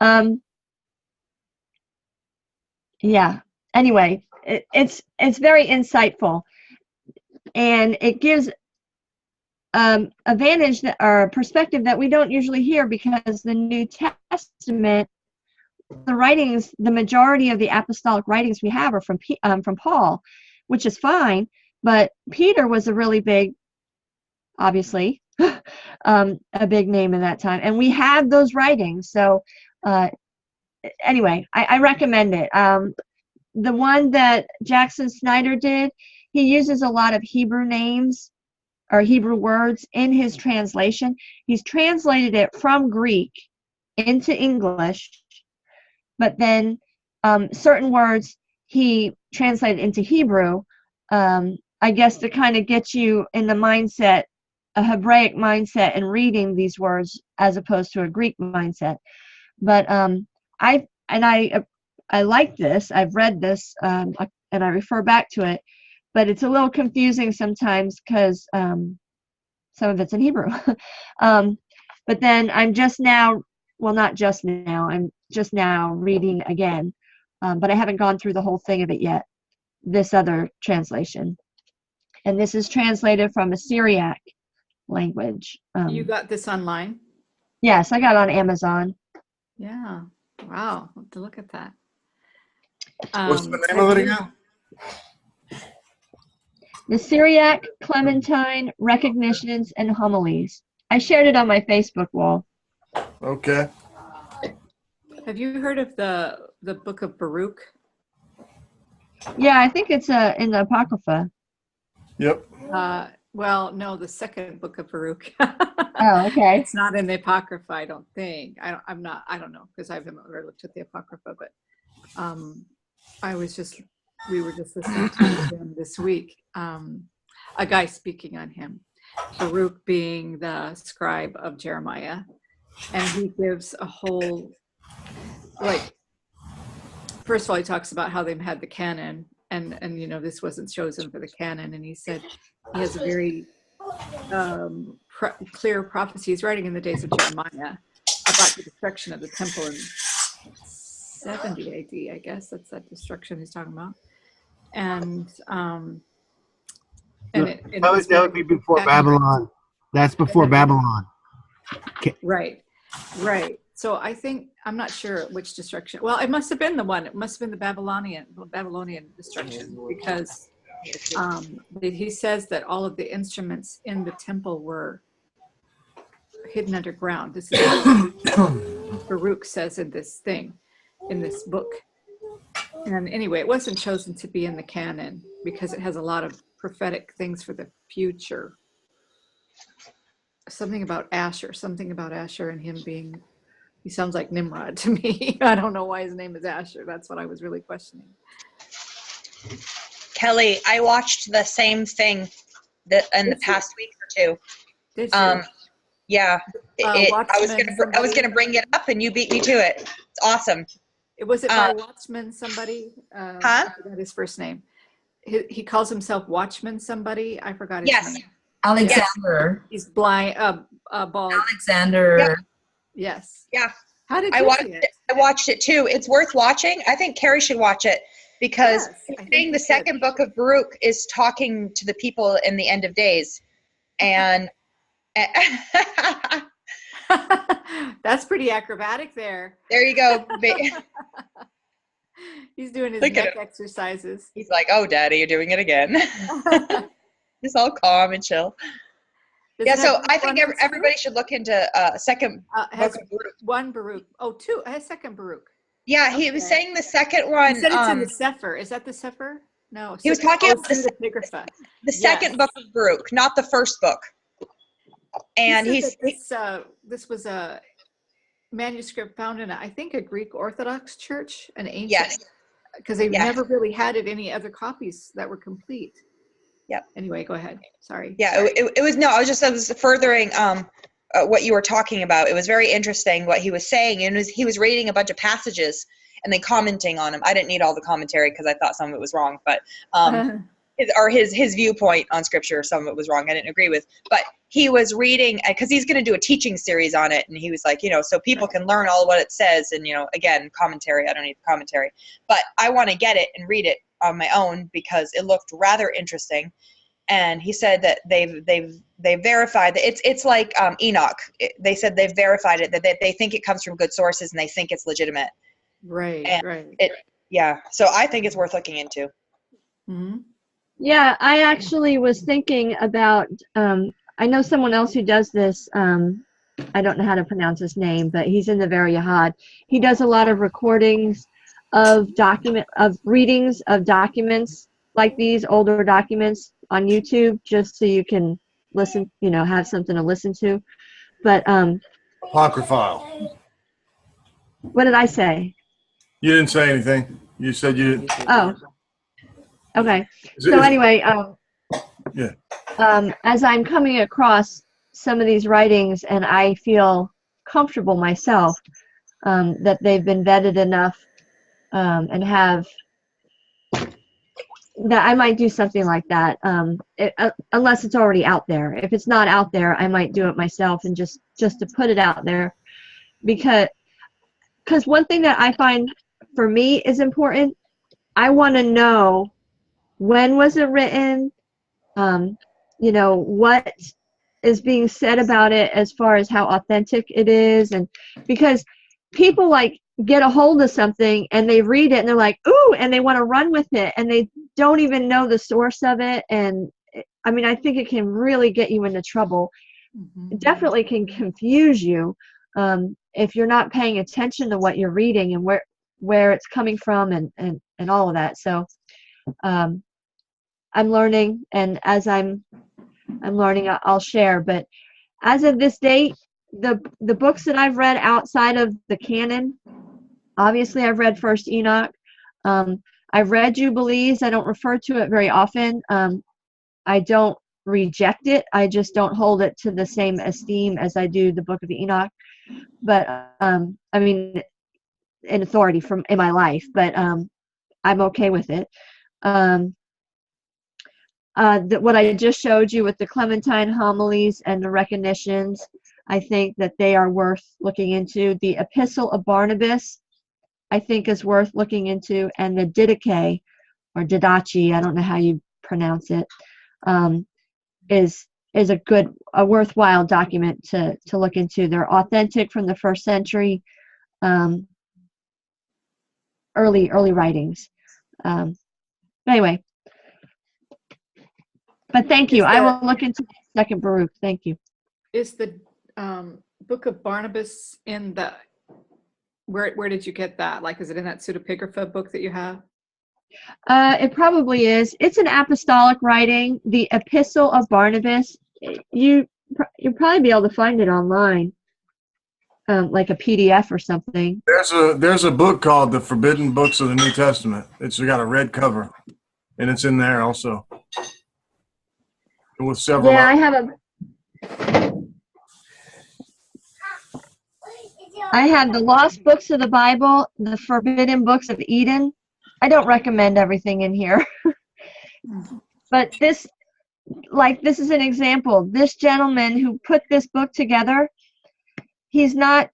um, yeah. Anyway, it's very insightful, and it gives a vantage or perspective that we don't usually hear, because the New Testament, the writings, the majority of the apostolic writings we have are from Paul, which is fine, but Peter was a really big, obviously, a big name in that time, and we have those writings. So anyway, I recommend it. The one that Jackson Snyder did, he uses a lot of Hebrew names or Hebrew words in his translation. He's translated it from Greek into English, but then certain words he translated into Hebrew, I guess to kind of get you in the mindset, a Hebraic mindset, and reading these words as opposed to a Greek mindset. But I like this. I've read this, and I refer back to it, but it's a little confusing sometimes because some of it's in Hebrew. But then I'm just now, well, not just now, I'm just now reading again, but I haven't gone through the whole thing of it yet, this other translation. And this is translated from a Syriac language. You got this online? Yes, I got it on Amazon. Yeah. Wow. I'll have to look at that. What's the name of it again? The Syriac Clementine Recognitions and Homilies. I shared it on my Facebook wall. Okay. Have you heard of the book of Baruch? Yeah, I think it's in the Apocrypha. Yep. Well, no, the second book of Baruch. Oh, okay. It's not in the Apocrypha, I don't think. I don't know, because I haven't ever looked at the Apocrypha, but we were just listening to him this week, a guy speaking on him, Baruch being the scribe of Jeremiah, and he gives a whole, like, first of all, he talks about how they've had the canon, and this wasn't chosen for the canon, and he said he has a very clear prophecy he's writing in the days of Jeremiah about the destruction of the temple in 70 AD, I guess that's that destruction he's talking about. And that would be before Babylon. That's before Babylon. Okay. Right. So I think, I'm not sure which destruction. Well, it must have been the one. It must have been the Babylonian destruction, because he says that all of the instruments in the temple were hidden underground. This is what Baruch says in this book. And anyway, it wasn't chosen to be in the canon because it has a lot of prophetic things for the future. Something about Asher and him being, he sounds like Nimrod to me. I don't know why his name is Asher. That's what I was really questioning. Kelly, I watched the same thing in the past week or two. Did you? Yeah. I was gonna bring it up and you beat me to it. It's awesome. Was it by Watchman somebody? I forgot his first name. He calls himself Watchman somebody. I forgot his name. Alexander. Yes. He's blind, bald. Alexander. Yep. Yes. Yeah. How did I watched it too. It's worth watching. I think Carrie should watch it, because saying the second book of Baruch is talking to the people in the end of days. And that's pretty acrobatic there. There you go. He's doing his neck exercises. He's like, "Oh, Daddy, you're doing it again." He's all calm and chill. So I think everybody should look into second book of Baruch. One Baruch. Oh, two. It has second Baruch. Yeah, he was saying the second one. He said it's in the Sefer. Is that the Sefer? No. He was talking about the second book of Baruch, not the first book. And this was a manuscript found in, I think, a Greek Orthodox church, an ancient. Yes. Because they've never really had any other copies that were complete. Yep. Anyway, go ahead. Sorry. Yeah, it was I was furthering what you were talking about. It was very interesting what he was saying, and he was reading a bunch of passages and then commenting on them. I didn't need all the commentary because I thought some of it was wrong, but his viewpoint on scripture. Some of it was wrong. I didn't agree with, but he was reading because he's going to do a teaching series on it, and he was like, so people can learn all what it says, and again, commentary. I don't need commentary, but I want to get it and read it on my own because it looked rather interesting. And he said that they've verified that it's like Enoch. They said they've verified it, that they think it comes from good sources and they think it's legitimate. Right. And Right. So I think it's worth looking into. Mm-hmm. Yeah, I actually was thinking about, I know someone else who does this. I don't know how to pronounce his name, but he's in the Variyahad. He does a lot of recordings of readings of documents like these, older documents on YouTube, just so you can listen, have something to listen to. But Apocryphal. what did I say? You didn't say anything. You said you didn't. Oh, okay. Is it- So is it- anyway, Yeah. as I'm coming across some of these writings, and I feel comfortable myself that they've been vetted enough and have, that I might do something like that, unless it's already out there. If it's not out there, I might do it myself, and just to put it out there, because one thing that I find for me is important. I want to know, when was it written, what is being said about it as far as how authentic it is. And because people get a hold of something and they read it and they're like, ooh, and they want to run with it, and they don't even know the source of it. And I think it can really get you into trouble. Mm-hmm. It definitely can confuse you if you're not paying attention to what you're reading and where it's coming from and all of that. So I'm learning, and as I'm learning, I'll share. But as of this date, the books that I've read outside of the canon, obviously I've read First Enoch. I've read Jubilees. I don't refer to it very often. I don't reject it. I just don't hold it to the same esteem as I do the Book of Enoch. But in authority in my life. But I'm okay with it. What I just showed you with the Clementine homilies and the recognitions, I think that they are worth looking into. The Epistle of Barnabas, I think, is worth looking into, and the Didache, or Didache, I don't know how you pronounce it, is a worthwhile document to look into. They're authentic from the first century, early writings. Anyway. But thank you. I will look into the second Baruch. Thank you. Is the Book of Barnabas in the, where did you get that? Is it in that pseudepigrapha book that you have? It probably is. It's an apostolic writing. The Epistle of Barnabas. You'll probably be able to find it online, like a PDF or something. There's a book called The Forbidden Books of the New Testament. It's got a red cover, and it's in there also. With several. Yeah, I have the Lost Books of the Bible, the Forbidden Books of Eden. I don't recommend everything in here. But this is an example. This gentleman who put this book together, he's not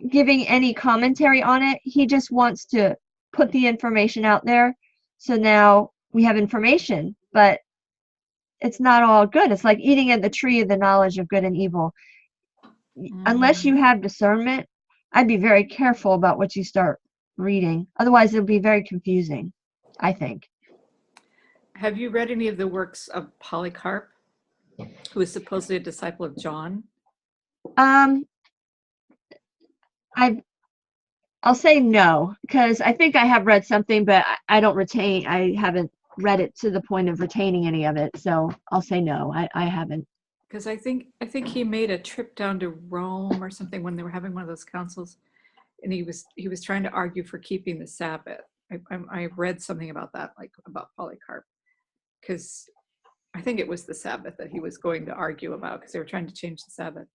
giving any commentary on it. He just wants to put the information out there. So now we have information, but it's not all good. It's like eating at the tree of the knowledge of good and evil. Unless you have discernment, I'd be very careful about what you start reading. Otherwise, it'll be very confusing, I think. Have you read any of the works of Polycarp, who is supposedly a disciple of John? I'll say no, because I think I have read something, but I haven't read it to the point of retaining any of it. So I'll say no, I haven't. Because I think he made a trip down to Rome or something when they were having one of those councils, and he was trying to argue for keeping the Sabbath. I read something about that, about Polycarp, because I think it was the Sabbath that he was going to argue about, because they were trying to change the Sabbath.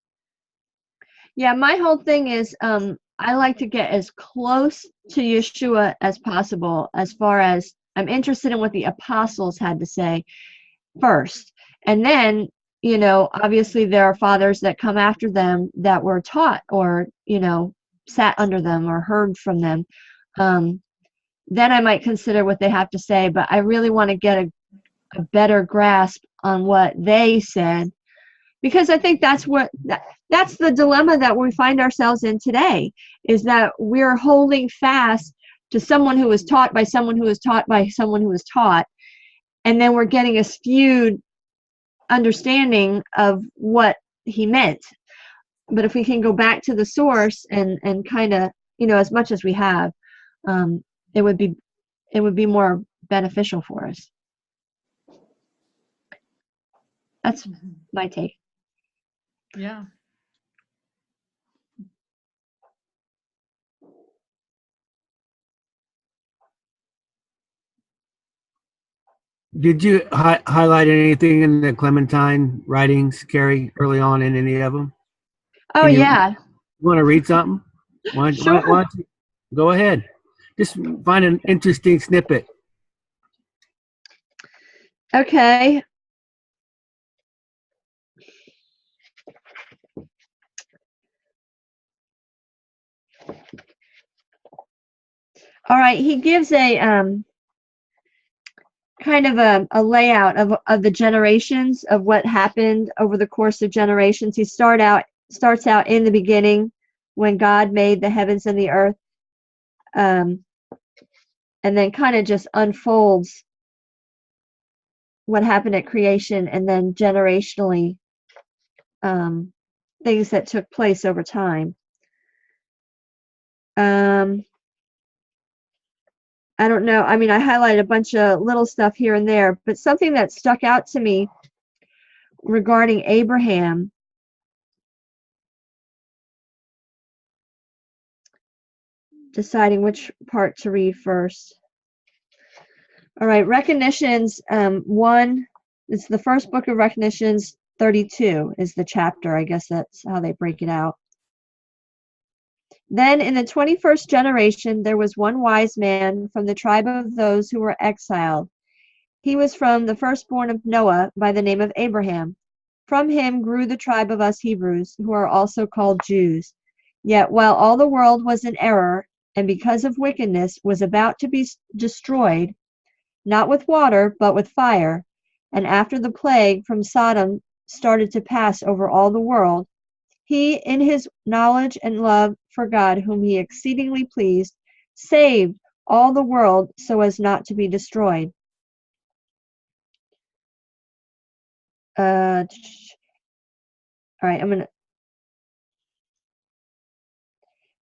Yeah, my whole thing is I like to get as close to Yeshua as possible as far as I'm interested in what the apostles had to say first. And then, you know, obviously there are fathers that come after them that were taught or, you know, sat under them or heard from them. Then I might consider what they have to say, but I really want to get a better grasp on what they said, because I think that's that's the dilemma that we find ourselves in today, is that we're holding fast to someone who was taught by someone who was taught by someone who was taught, and then we're getting a skewed understanding of what he meant. But if we can go back to the source and kind of, you know, as much as we have, it would be more beneficial for us. That's my take. Yeah. Did you highlight anything in the Clementine writings, Carrie, early on in any of them? Oh, yeah. You want to read something? Why don't you go ahead? Just find an interesting snippet. Okay. All right. He gives a kind of a layout of the generations of what happened over the course of generations. He starts out in the beginning when God made the heavens and the earth, and then kind of just unfolds what happened at creation, and then generationally things that took place over time. I don't know. I mean, I highlighted a bunch of little stuff here and there, but something that stuck out to me regarding Abraham, deciding which part to read first. All right, Recognitions 1, it's the first book of Recognitions, 32 is the chapter. I guess that's how they break it out. Then in the 21st generation, there was one wise man from the tribe of those who were exiled. He was from the firstborn of Noah by the name of Abraham. From him grew the tribe of us Hebrews, who are also called Jews. Yet while all the world was in error, and because of wickedness was about to be destroyed, not with water, but with fire, and after the plague from Sodom started to pass over all the world, he, in his knowledge and love for God, whom he exceedingly pleased, saved all the world so as not to be destroyed. All right,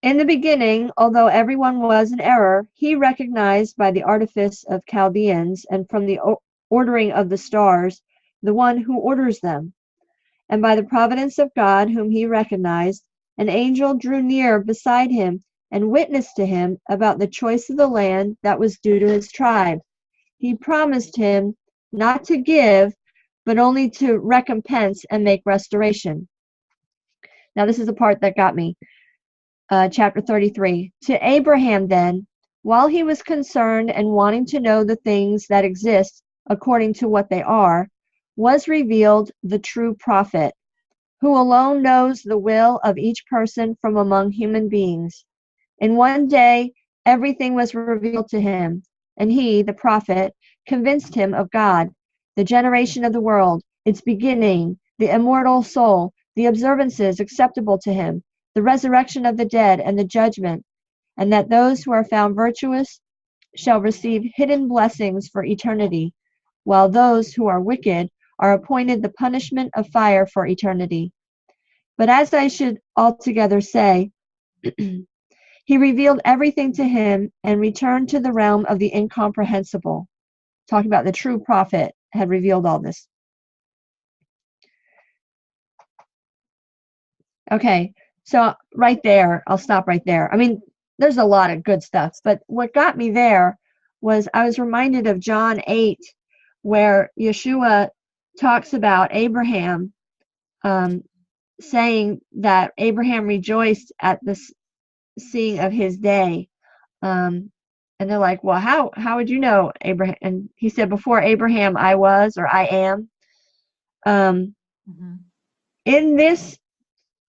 In the beginning, although everyone was in error, he recognized by the artifice of Chaldeans and from the ordering of the stars, the one who orders them. And by the providence of God, whom he recognized, an angel drew near beside him and witnessed to him about the choice of the land that was due to his tribe. He promised him not to give, but only to recompense and make restoration. Now, this is the part that got me. Chapter 33. To Abraham, then, while he was concerned and wanting to know the things that exist according to what they are, was revealed the true prophet, who alone knows the will of each person from among human beings. In one day, everything was revealed to him, and he, the prophet, convinced him of God, the generation of the world, its beginning, the immortal soul, the observances acceptable to him, the resurrection of the dead, and the judgment, and that those who are found virtuous shall receive hidden blessings for eternity, while those who are wicked are appointed the punishment of fire for eternity. But as I should altogether say, he revealed everything to him and returned to the realm of the incomprehensible. Talking about the true prophet had revealed all this. Okay, so right there, I'll stop right there. I mean, there's a lot of good stuff, but what got me there was I was reminded of John 8, where Yeshua talks about Abraham, saying that Abraham rejoiced at the seeing of his day. And they're like, well, how would you know, Abraham? And he said, before Abraham, I was, or I am. Mhm. In this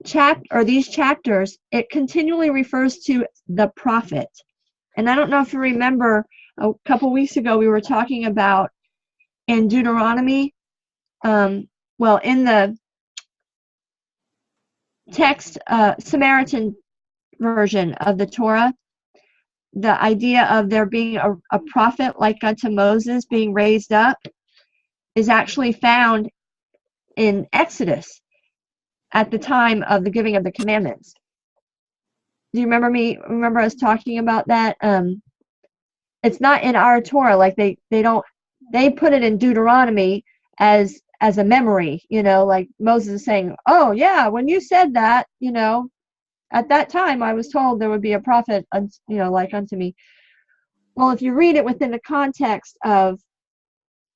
chapter, or these chapters, it continually refers to the prophet. And I don't know if you remember, a couple weeks ago, we were talking about in Deuteronomy, well, in the text, Samaritan version of the Torah, the idea of there being a prophet like unto Moses being raised up is actually found in Exodus at the time of the giving of the commandments. Do you remember us talking about that? It's not in our Torah, like they put it in Deuteronomy as a memory, like Moses is saying, oh yeah, when you said that, at that time I was told there would be a prophet, like unto me. Well, if you read it within the context of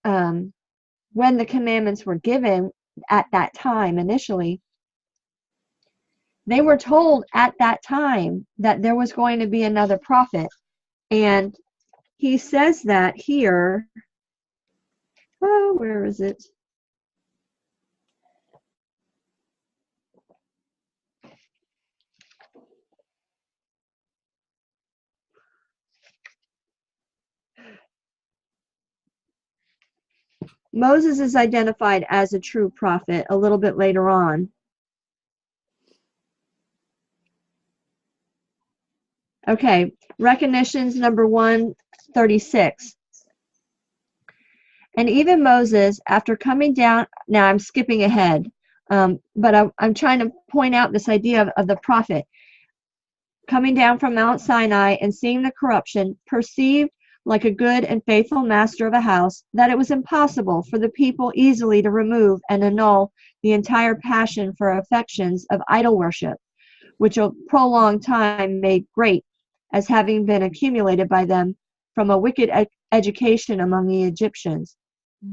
when the commandments were given at that time initially, they were told at that time that there was going to be another prophet. And he says that here. Oh, where is it? Moses is identified as a true prophet a little bit later on. Okay, recognitions number 136. And even Moses, after coming down, now I'm skipping ahead, but I'm trying to point out this idea of the prophet. Coming down from Mount Sinai and seeing the corruption, perceived like a good and faithful master of a house, that it was impossible for the people easily to remove and annul the entire passion for affections of idol worship, which a prolonged time made great, as having been accumulated by them from a wicked education among the Egyptians.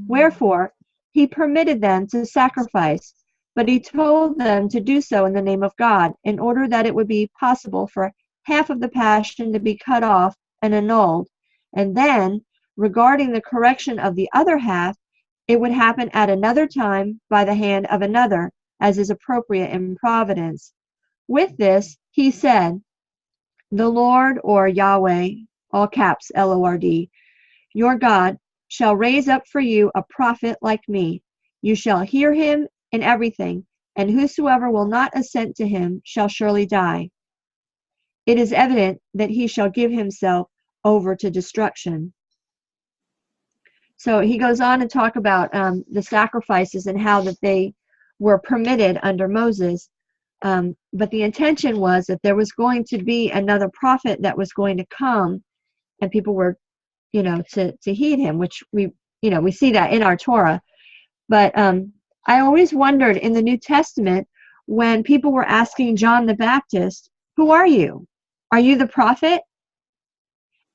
Wherefore, he permitted them to sacrifice, but he told them to do so in the name of God, in order that it would be possible for half of the passion to be cut off and annulled. And then, regarding the correction of the other half, it would happen at another time by the hand of another, as is appropriate in providence. With this, he said, the Lord, or Yahweh, all caps Lord, your God, shall raise up for you a prophet like me. You shall hear him in everything, and whosoever will not assent to him shall surely die. It is evident that he shall give himself over to destruction. So he goes on to talk about the sacrifices and how that they were permitted under Moses. But the intention was that there was going to be another prophet that was going to come, and people were, to heed him, which we see that in our Torah. But I always wondered in the New Testament when people were asking John the Baptist, who are you? Are you the prophet?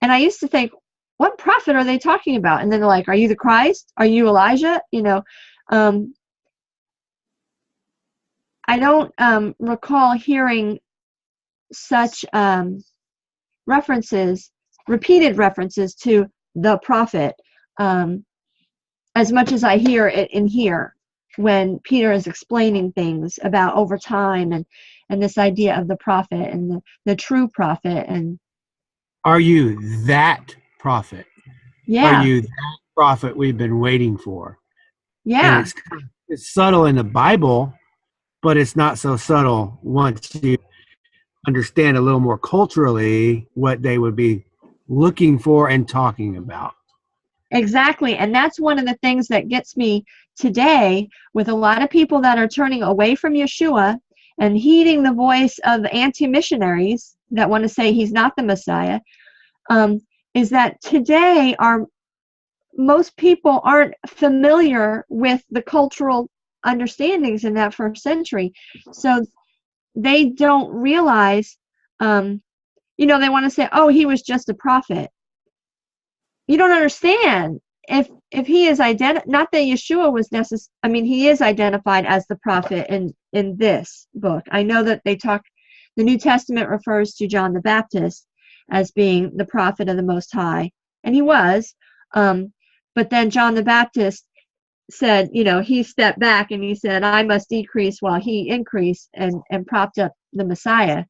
And I used to think, what prophet are they talking about? And then they're like, are you the Christ? Are you Elijah? I don't recall hearing such repeated references to the prophet, as much as I hear it in here when Peter is explaining things about over time and this idea of the prophet and the true prophet. And are you that prophet? yeah, Are you that prophet we've been waiting for? yeah. And it's subtle in the Bible, but it's not so subtle once you understand a little more culturally what they would be looking for and talking about. Exactly. And that's one of the things that gets me today with a lot of people that are turning away from Yeshua and heeding the voice of anti-missionaries that want to say he's not the Messiah, is that today most people aren't familiar with the cultural understandings in that first century. So they don't realize, they want to say, oh, he was just a prophet. You don't understand. If he is not that Yeshua was he is identified as the prophet in this book. I know that the New Testament refers to John the Baptist, as being the prophet of the Most High, and he was. But then John the Baptist said, he stepped back and he said, I must decrease while he increased, and propped up the Messiah.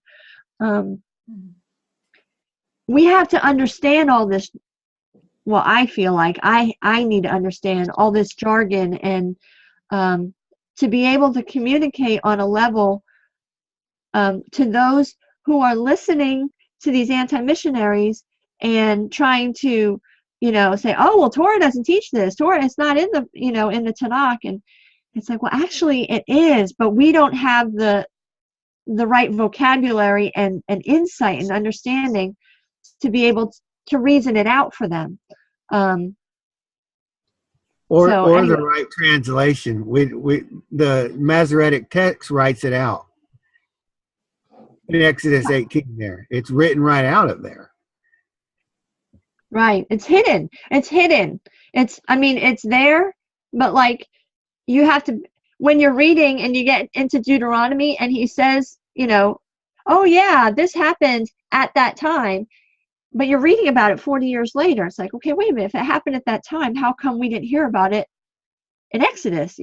We have to understand all this. Well, I feel like I need to understand all this jargon, and to be able to communicate on a level to those who are listening to these anti-missionaries and trying to, say, oh, well, Torah doesn't teach this. Torah, it's not in the, in the Tanakh. And it's like, well, actually it is, but we don't have the right vocabulary and insight and understanding to be able to reason it out for them. Or anyway. the right translation. The Masoretic text writes it out. In Exodus 18 there. It's written right out of there. Right. It's hidden. It's there, but like you have to, when you're reading and you get into Deuteronomy and he says, oh yeah, this happened at that time, but you're reading about it 40 years later. It's like, okay, wait a minute. If it happened at that time, how come we didn't hear about it in Exodus,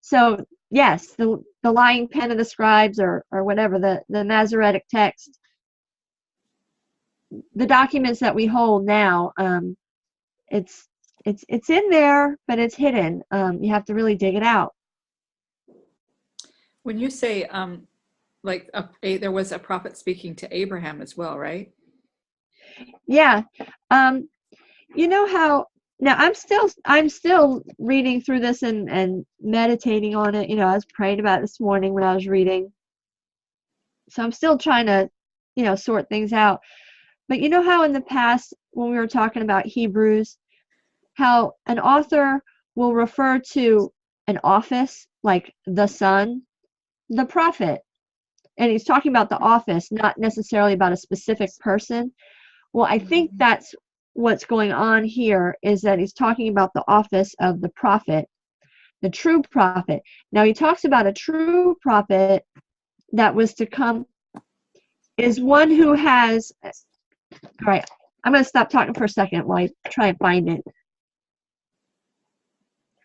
So yes, the lying pen of the scribes or whatever, the Masoretic text, the documents that we hold now, it's in there, but it's hidden. You have to really dig it out. When you say there was a prophet speaking to Abraham as well, right? Yeah. How now I'm still reading through this and meditating on it. I was praying about it this morning when I was reading. So I'm still trying to, sort things out. But how in the past when we were talking about Hebrews, how an author will refer to an office like the son, the prophet. And he's talking about the office, not necessarily about a specific person. Well, I think that's what's going on here, is that he's talking about the office of the prophet, the true prophet. Now he talks about a true prophet that was to come is one who has, all right, I'm going to stop talking for a second while I try and find it.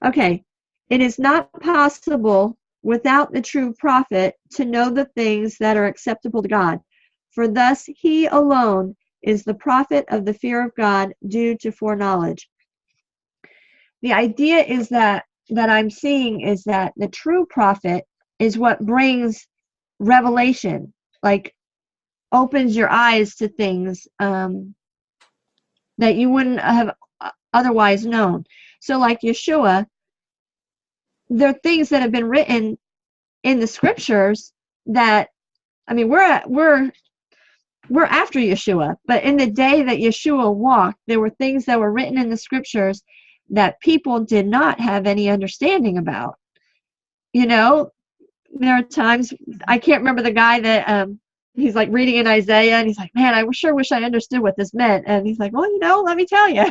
Okay, it is not possible without the true prophet to know the things that are acceptable to God, for thus he alone is the prophet of the fear of God due to foreknowledge. The idea is that I'm seeing is that the true prophet is what brings revelation, like opens your eyes to things that you wouldn't have otherwise known. So like Yeshua, there are things that have been written in the scriptures that, we're after Yeshua, but in the day that Yeshua walked, there were things that were written in the scriptures that people did not have any understanding about. There are times, I can't remember the guy that he's like reading in Isaiah and he's like, man, I sure wish I understood what this meant. And he's like, well, let me tell you.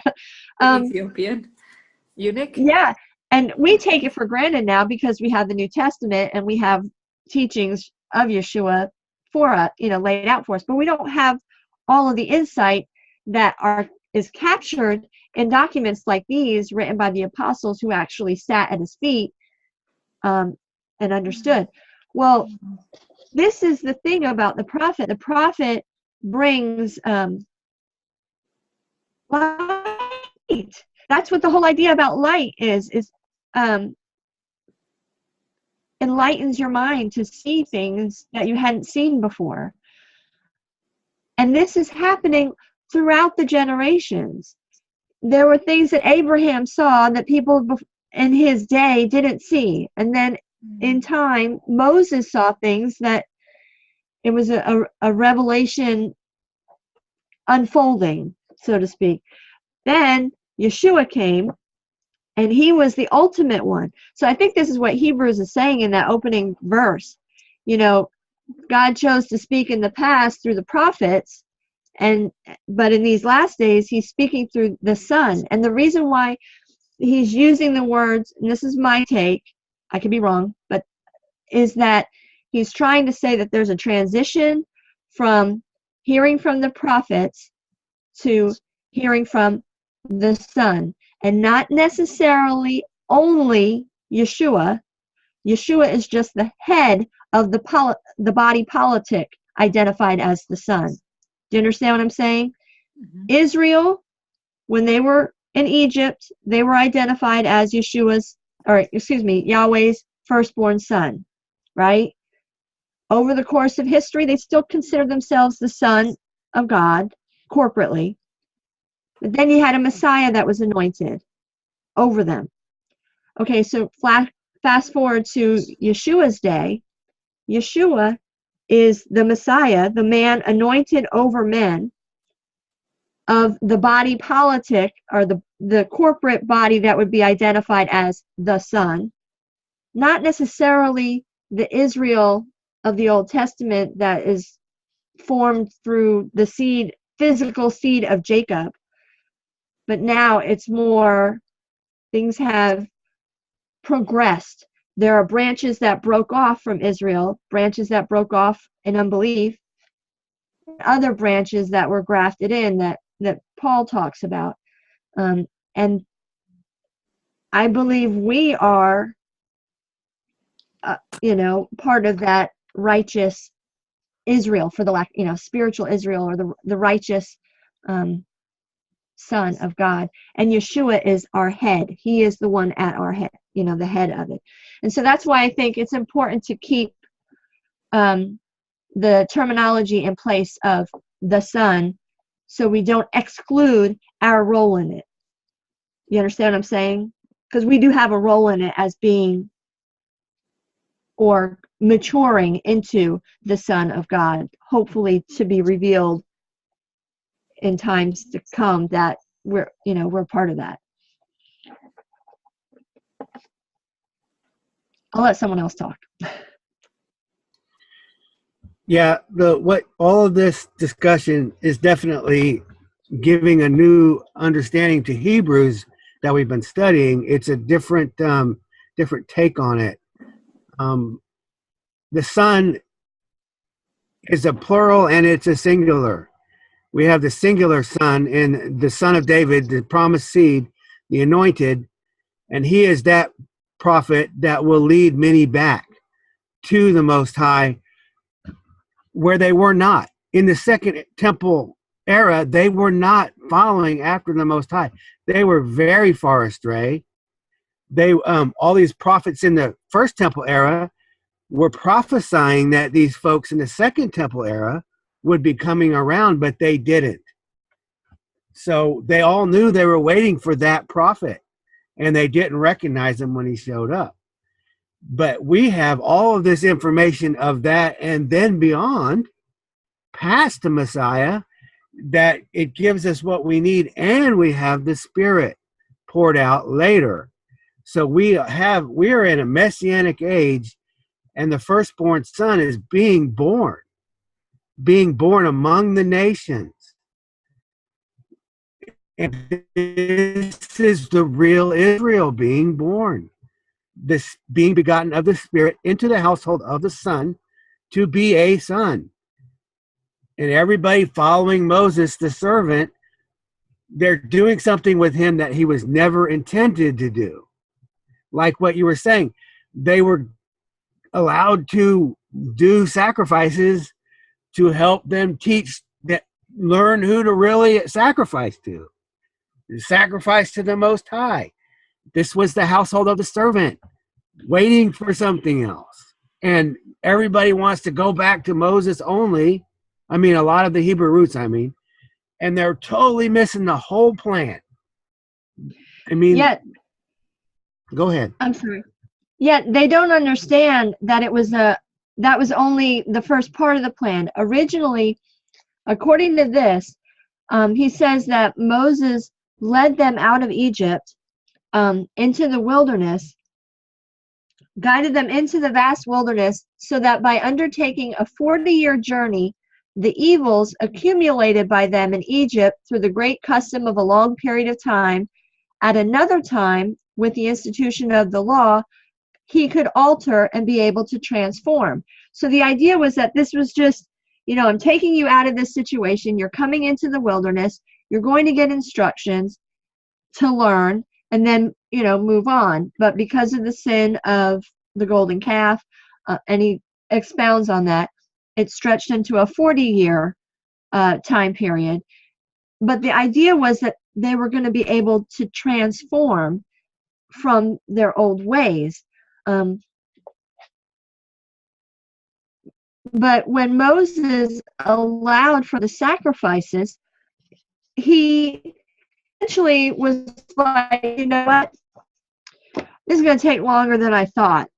Ethiopian eunuch? Yeah. And we take it for granted now because we have the New Testament and we have teachings of Yeshua for us, laid out for us. But we don't have all of the insight that is captured in documents like these written by the apostles who actually sat at his feet and understood. Well, this is the thing about the prophet. The prophet brings light. That's what the whole idea about light is enlightens your mind to see things that you hadn't seen before. And this is happening throughout the generations. There were things that Abraham saw that people in his day didn't see. And then in time, Moses saw things that it was a revelation unfolding, so to speak. Then Yeshua came, and he was the ultimate one. So I think this is what Hebrews is saying in that opening verse. God chose to speak in the past through the prophets, but in these last days, he's speaking through the Son. And the reason why he's using the words, and this is my take, I could be wrong, but is that he's trying to say that there's a transition from hearing from the prophets to hearing from the Son, and not necessarily only Yeshua. Yeshua is just the head of the body politic identified as the Son. Do you understand what I'm saying? Mhm. Israel, when they were in Egypt, they were identified as Yahweh's firstborn son, right? Over the course of history, they still consider themselves the son of God corporately. But then you had a Messiah that was anointed over them. Okay, so fast forward to Yeshua's day. Yeshua is the Messiah, the man anointed over men of the body politic, or the corporate body that would be identified as the Son. Not necessarily the Israel of the Old Testament that is formed through the physical seed of Jacob. But now it's more, things have progressed. There are branches that broke off from Israel, branches that broke off in unbelief, other branches that were grafted in that Paul talks about. And I believe we are, part of that righteous Israel, for the spiritual Israel, or the righteous Son of God. And Yeshua is our head. He is the one at our head, the head of it. And so that's why I think it's important to keep the terminology in place of the Son, so we don't exclude our role in it. You understand what I'm saying? Because we do have a role in it as being, or maturing into the Son of God, hopefully to be revealed in times to come, that we're part of that. I'll let someone else talk. Yeah, all of this discussion is definitely giving a new understanding to Hebrews that we've been studying. It's a different take on it. The Son is a plural and it's a singular. We have the singular Son, and the Son of David, the promised seed, the anointed, and he is that prophet that will lead many back to the Most High, where they were not. In the Second Temple era, they were not following after the Most High. They were very far astray. They all these prophets in the First Temple era were prophesying that these folks in the Second Temple era would be coming around, but they didn't. So they all knew they were waiting for that prophet, and they didn't recognize him when he showed up. But we have all of this information of that, and then beyond, past the Messiah, that it gives us what we need, and we have the Spirit poured out later. So we are in a messianic age, and the firstborn son is being born among the nations. And this is the real Israel being born, this being begotten of the Spirit into the household of the Son to be a son. And everybody following Moses, the servant, they're doing something with him that he was never intended to do. Like what you were saying, they were allowed to do sacrifices to help them learn who to really sacrifice to. Sacrifice to the Most High. This was the household of the servant, waiting for something else. And everybody wants to go back to Moses only. A lot of the Hebrew roots, and they're totally missing the whole plan. Yet, go ahead. I'm sorry. Yet they don't understand that that was only the first part of the plan. Originally, according to this, he says that Moses led them out of Egypt into the wilderness, guided them into the vast wilderness, so that by undertaking a 40-year journey, the evils accumulated by them in Egypt through the great custom of a long period of time, at another time, with the institution of the law, he could alter and be able to transform. So the idea was that this was just I'm taking you out of this situation. You're coming into the wilderness. You're going to get instructions to learn and then, move on. But because of the sin of the golden calf, and he expounds on that, it's stretched into a 40-year time period. But the idea was that they were going to be able to transform from their old ways. But when Moses allowed for the sacrifices, he eventually was like, you know what? This is going to take longer than I thought.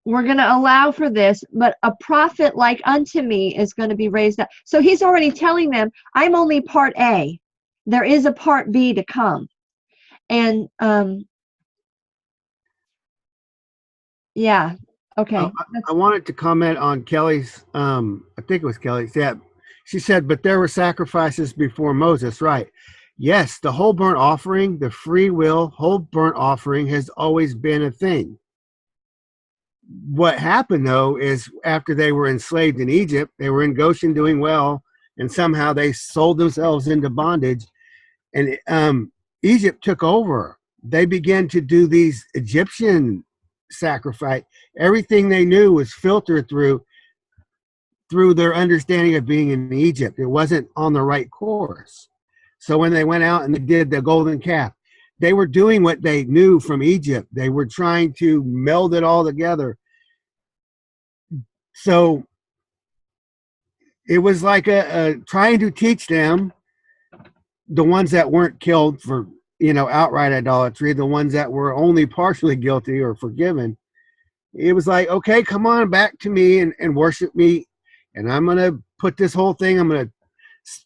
We're going to allow for this, but a prophet like unto me is going to be raised up. So he's already telling them, I'm only part A. There is a part B to come. And yeah, okay. I wanted to comment on Kelly's, I think it was Kelly's, yeah. She said, but there were sacrifices before Moses, right? Yes, the whole burnt offering, the free will, whole burnt offering has always been a thing. What happened, though, is after they were enslaved in Egypt, they were in Goshen doing well, and somehow they sold themselves into bondage, and Egypt took over. They began to do these Egyptian sacrifice. Everything they knew was filtered through their understanding of being in Egypt. It wasn't on the right course. So when they went out and they did the golden calf, they were doing what they knew from Egypt. They were trying to meld it all together. So it was like trying to teach them, the ones that weren't killed for, outright idolatry, the ones that were only partially guilty or forgiven. It was like, okay, come on back to me and worship me. And I'm going to put this whole thing, I'm going to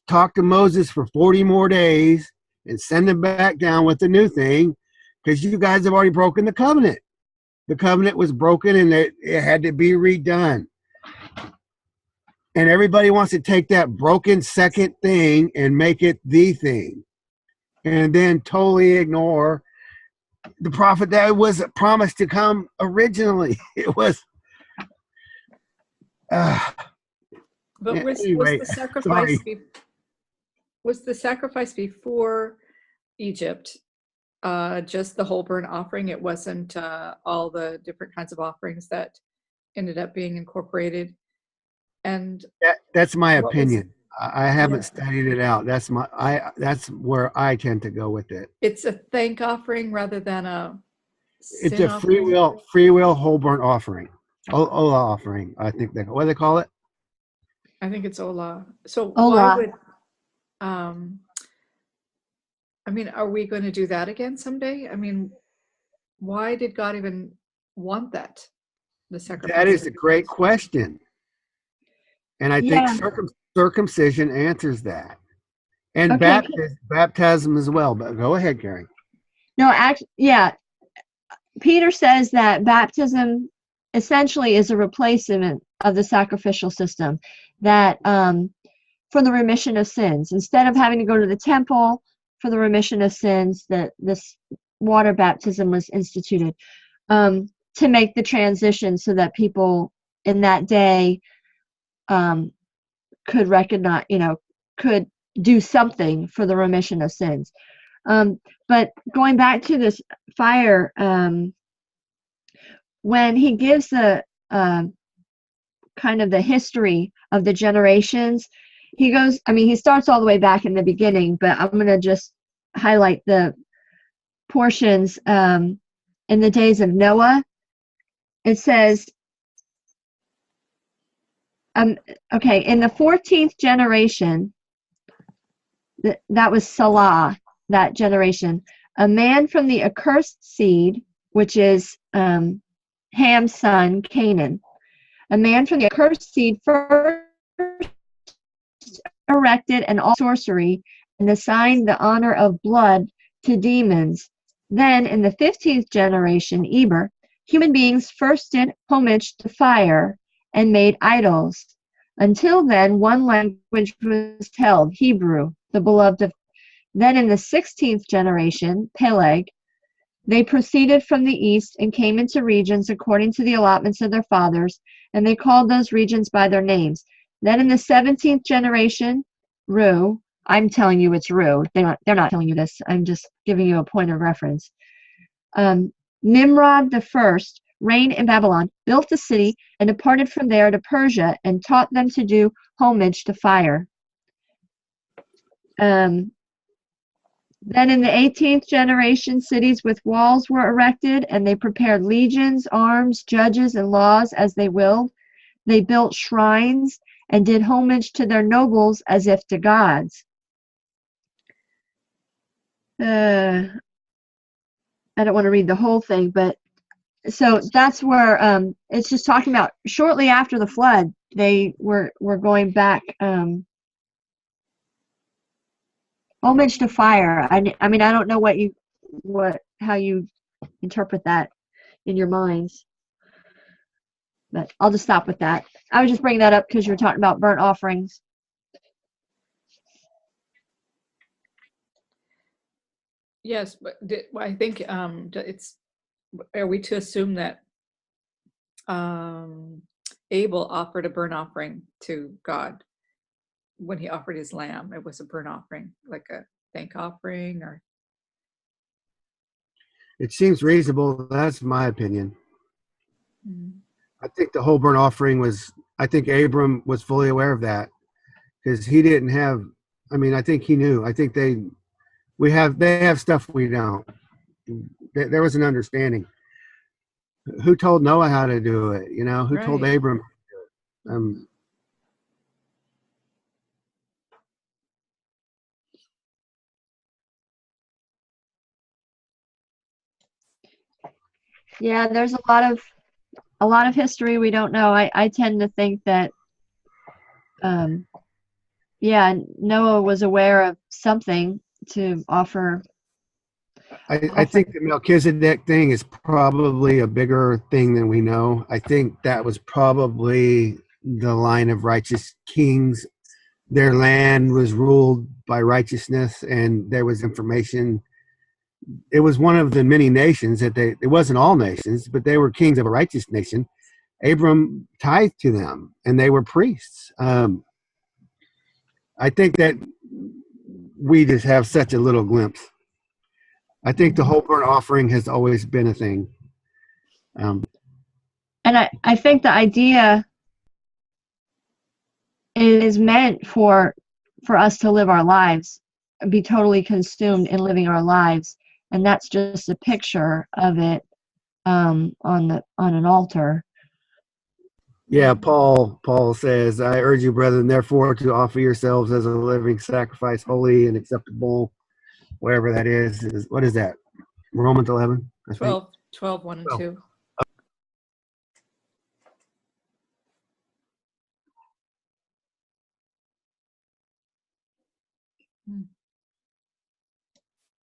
talk to Moses for 40 more days and send him back down with the new thing, because you guys have already broken the covenant. The covenant was broken and it had to be redone. And everybody wants to take that broken second thing and make it the thing, and then totally ignore the prophet that was promised to come originally. It was But anyway, was the sacrifice before Egypt just the whole burnt offering? It wasn't all the different kinds of offerings that ended up being incorporated. And that's my what was- opinion. I haven't Yeah. studied it out. That's where I tend to go with it. It's a thank offering rather than a It's sin a free offering? will whole burnt offering. Ola offering, I think what do they call it? I think it's Ola. So Ola. why would are we going to do that again someday? I mean, why did God even want that? The sacrifice. That is a great question. And I think Yeah. circumcision answers that. And Okay. baptism as well. But go ahead, Carrie. No, yeah. Peter says that baptism essentially is a replacement of the sacrificial system, that for the remission of sins. Instead of having to go to the temple for the remission of sins, that this water baptism was instituted to make the transition so that people in that day could recognize, could do something for the remission of sins. But going back to this fire, when he gives the kind of the history of the generations, he starts all the way back in the beginning, but I'm going to just highlight the portions in the days of Noah. It says, in the 14th generation, that was Salah, that generation, a man from the accursed seed, which is Ham's son, Canaan. A man from the accursed seed first erected an altar of sorcery and assigned the honor of blood to demons. Then, in the 15th generation, Eber, human beings first did homage to fire and made idols. Until then, one language was held, Hebrew, the beloved of. Then in the 16th generation, Peleg, they proceeded from the east and came into regions according to the allotments of their fathers, and they called those regions by their names. Then in the 17th generation, Ru, I'm telling you it's Ru. They're not telling you this. I'm just giving you a point of reference. Nimrod the first reigned in Babylon, built the city, and departed from there to Persia, and taught them to do homage to fire. Then in the 18th generation, cities with walls were erected, and they prepared legions, arms, judges, and laws as they willed. They built shrines and did homage to their nobles as if to gods. I don't want to read the whole thing, but so that's where it's just talking about shortly after the flood, they were going back homage to fire. I mean, I don't know how you interpret that in your minds, but I'll just stop with that. I was just bringing that up because you were talking about burnt offerings. Yes, but I think are we to assume that Abel offered a burnt offering to God when he offered his lamb? It was a burnt offering, like a thank offering, or? It seems reasonable. That's my opinion. Mm. I think the whole burnt offering I think Abram was fully aware of that, because he didn't have, I think he knew. I think they have stuff we don't. There was an understanding. Who told Noah how to do it? Who told Right. Abram? Yeah, there's a lot of history we don't know. I tend to think that Noah was aware of something to offer. I think the Melchizedek thing is probably a bigger thing than we know. I think that was probably the line of righteous kings. Their land was ruled by righteousness, and there was information. It was one of the many nations it wasn't all nations, but they were kings of a righteous nation. Abram tithed to them, and they were priests. I think that we just have such a little glimpse. I think the whole burnt offering has always been a thing. And I think the idea is meant for us to live our lives, be totally consumed in living our lives, and that's just a picture of it on an altar. Yeah, Paul says, I urge you, brethren, therefore, to offer yourselves as a living sacrifice, holy and acceptable, wherever that is. What is that? Romans 11? 12, 1 and 2.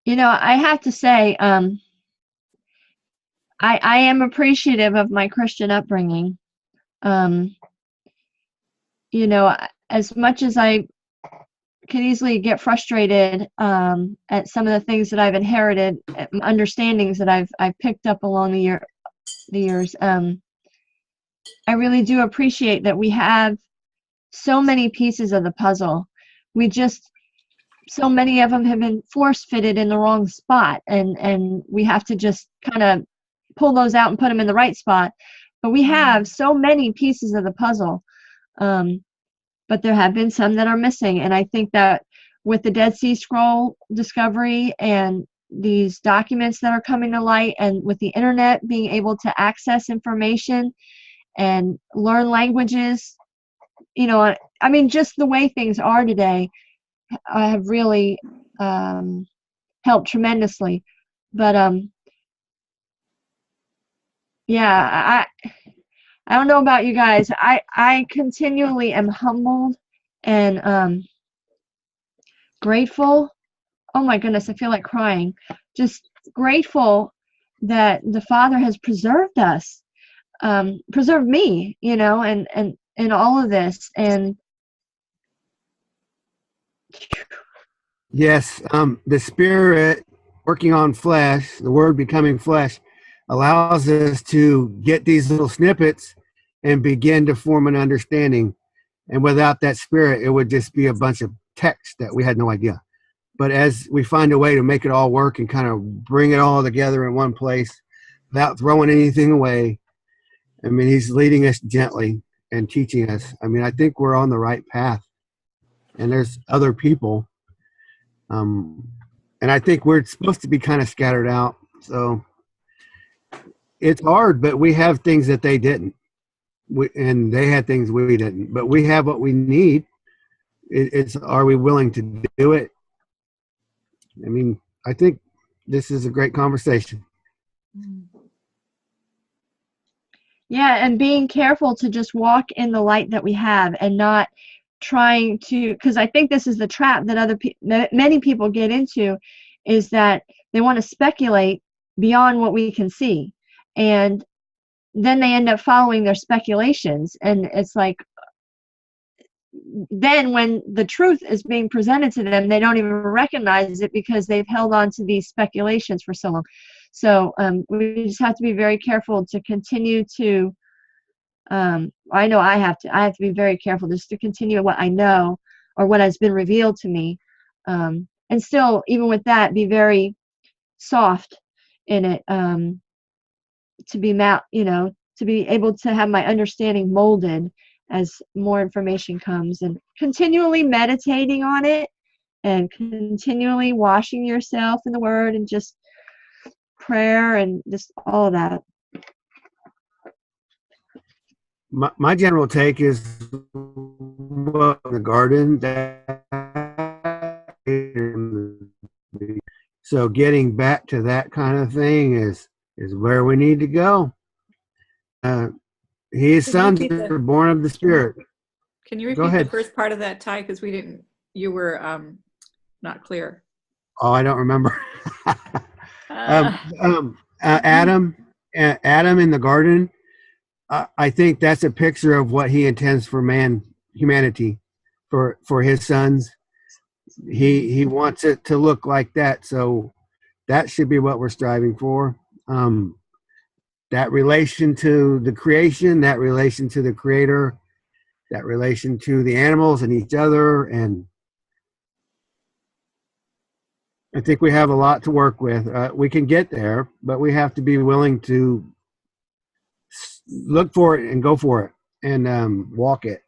I have to say, I am appreciative of my Christian upbringing. As much as I can easily get frustrated at some of the things that I've inherited, understandings that I've picked up along the years, I really do appreciate that we have so many pieces of the puzzle. So many of them have been force-fitted in the wrong spot, and we have to just kind of pull those out and put them in the right spot. But we have so many pieces of the puzzle, but there have been some that are missing. And I think that with the Dead Sea Scroll discovery and these documents that are coming to light, and with the internet being able to access information and learn languages, just the way things are today, have really helped tremendously. But I don't know about you guys. I continually am humbled and grateful. Oh my goodness, I feel like crying. Just grateful that the Father has preserved us, preserved me, and in all of this. And yes, the Spirit working on flesh, the Word becoming flesh, allows us to get these little snippets and begin to form an understanding. And without that spirit, it would just be a bunch of text that we had no idea. But as we find a way to make it all work and kind of bring it all together in one place without throwing anything away, I mean, he's leading us gently and teaching us. I mean, I think we're on the right path. And there's other people. And I think we're supposed to be kind of scattered out. So it's hard, but we have things that they didn't. And they had things we didn't. But we have what we need. It's are we willing to do it? I mean, I think this is a great conversation. Yeah, and being careful to just walk in the light that we have and not trying to, because I think this is the trap that many people get into, is that they want to speculate beyond what we can see. And then they end up following their speculations. And it's like, then when the truth is being presented to them, they don't even recognize it because they've held on to these speculations for so long. So we just have to be very careful to continue to, I know I have to be very careful just to continue what I know or what has been revealed to me. And still, even with that, be very soft in it, to be to be able to have my understanding molded as more information comes, and continually meditating on it and continually washing yourself in the Word and just prayer and just all of that. My general take is, well, the garden. So getting back to that kind of thing is where we need to go. His sons are born of the Spirit. Can you repeat the first part of that, Ty? Because you were not clear. Oh, I don't remember. Adam in the garden. I think that's a picture of what he intends for humanity, for his sons. He wants it to look like that. So that should be what we're striving for. That relation to the creation, that relation to the Creator, that relation to the animals and each other. And I think we have a lot to work with. We can get there, but we have to be willing to look for it and go for it and walk it.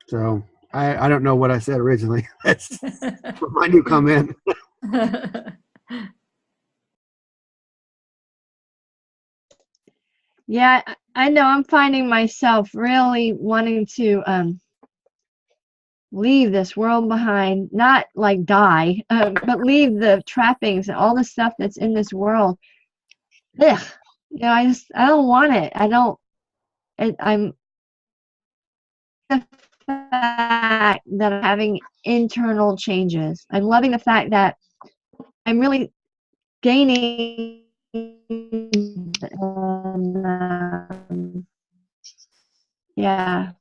So I don't know what I said originally. That's my new comment. Yeah, I know I'm finding myself really wanting to leave this world behind, not like die, but leave the trappings and all the stuff that's in this world. Ugh. I don't want it. I'm the fact that I'm having internal changes. I'm loving the fact that I'm really gaining yeah.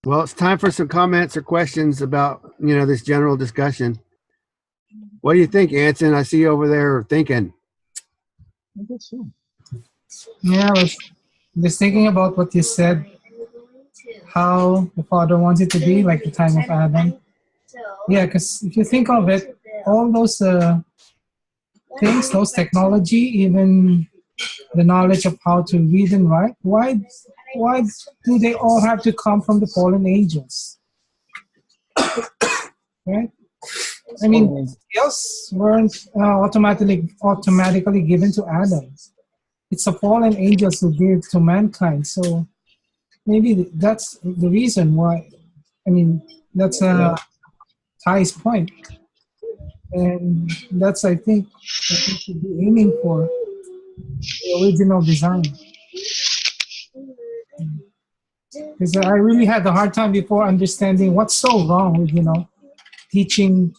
Well, it's time for some comments or questions about, this general discussion. What do you think, Anson? I see you over there thinking. I guess so. Yeah, I was thinking about what you said, how the Father wants it to be, like the time of Adam. Yeah, because if you think of it, all those things, those technology, even the knowledge of how to read and write, why do they all have to come from the fallen angels? Right? I mean, skills weren't automatically given to Adam. It's the fallen angels who give to mankind. So maybe that's the reason why. I mean, that's Ty's point. And that's, I think, what we should be aiming for, the original design. Because I really had a hard time before understanding what's so wrong with, teaching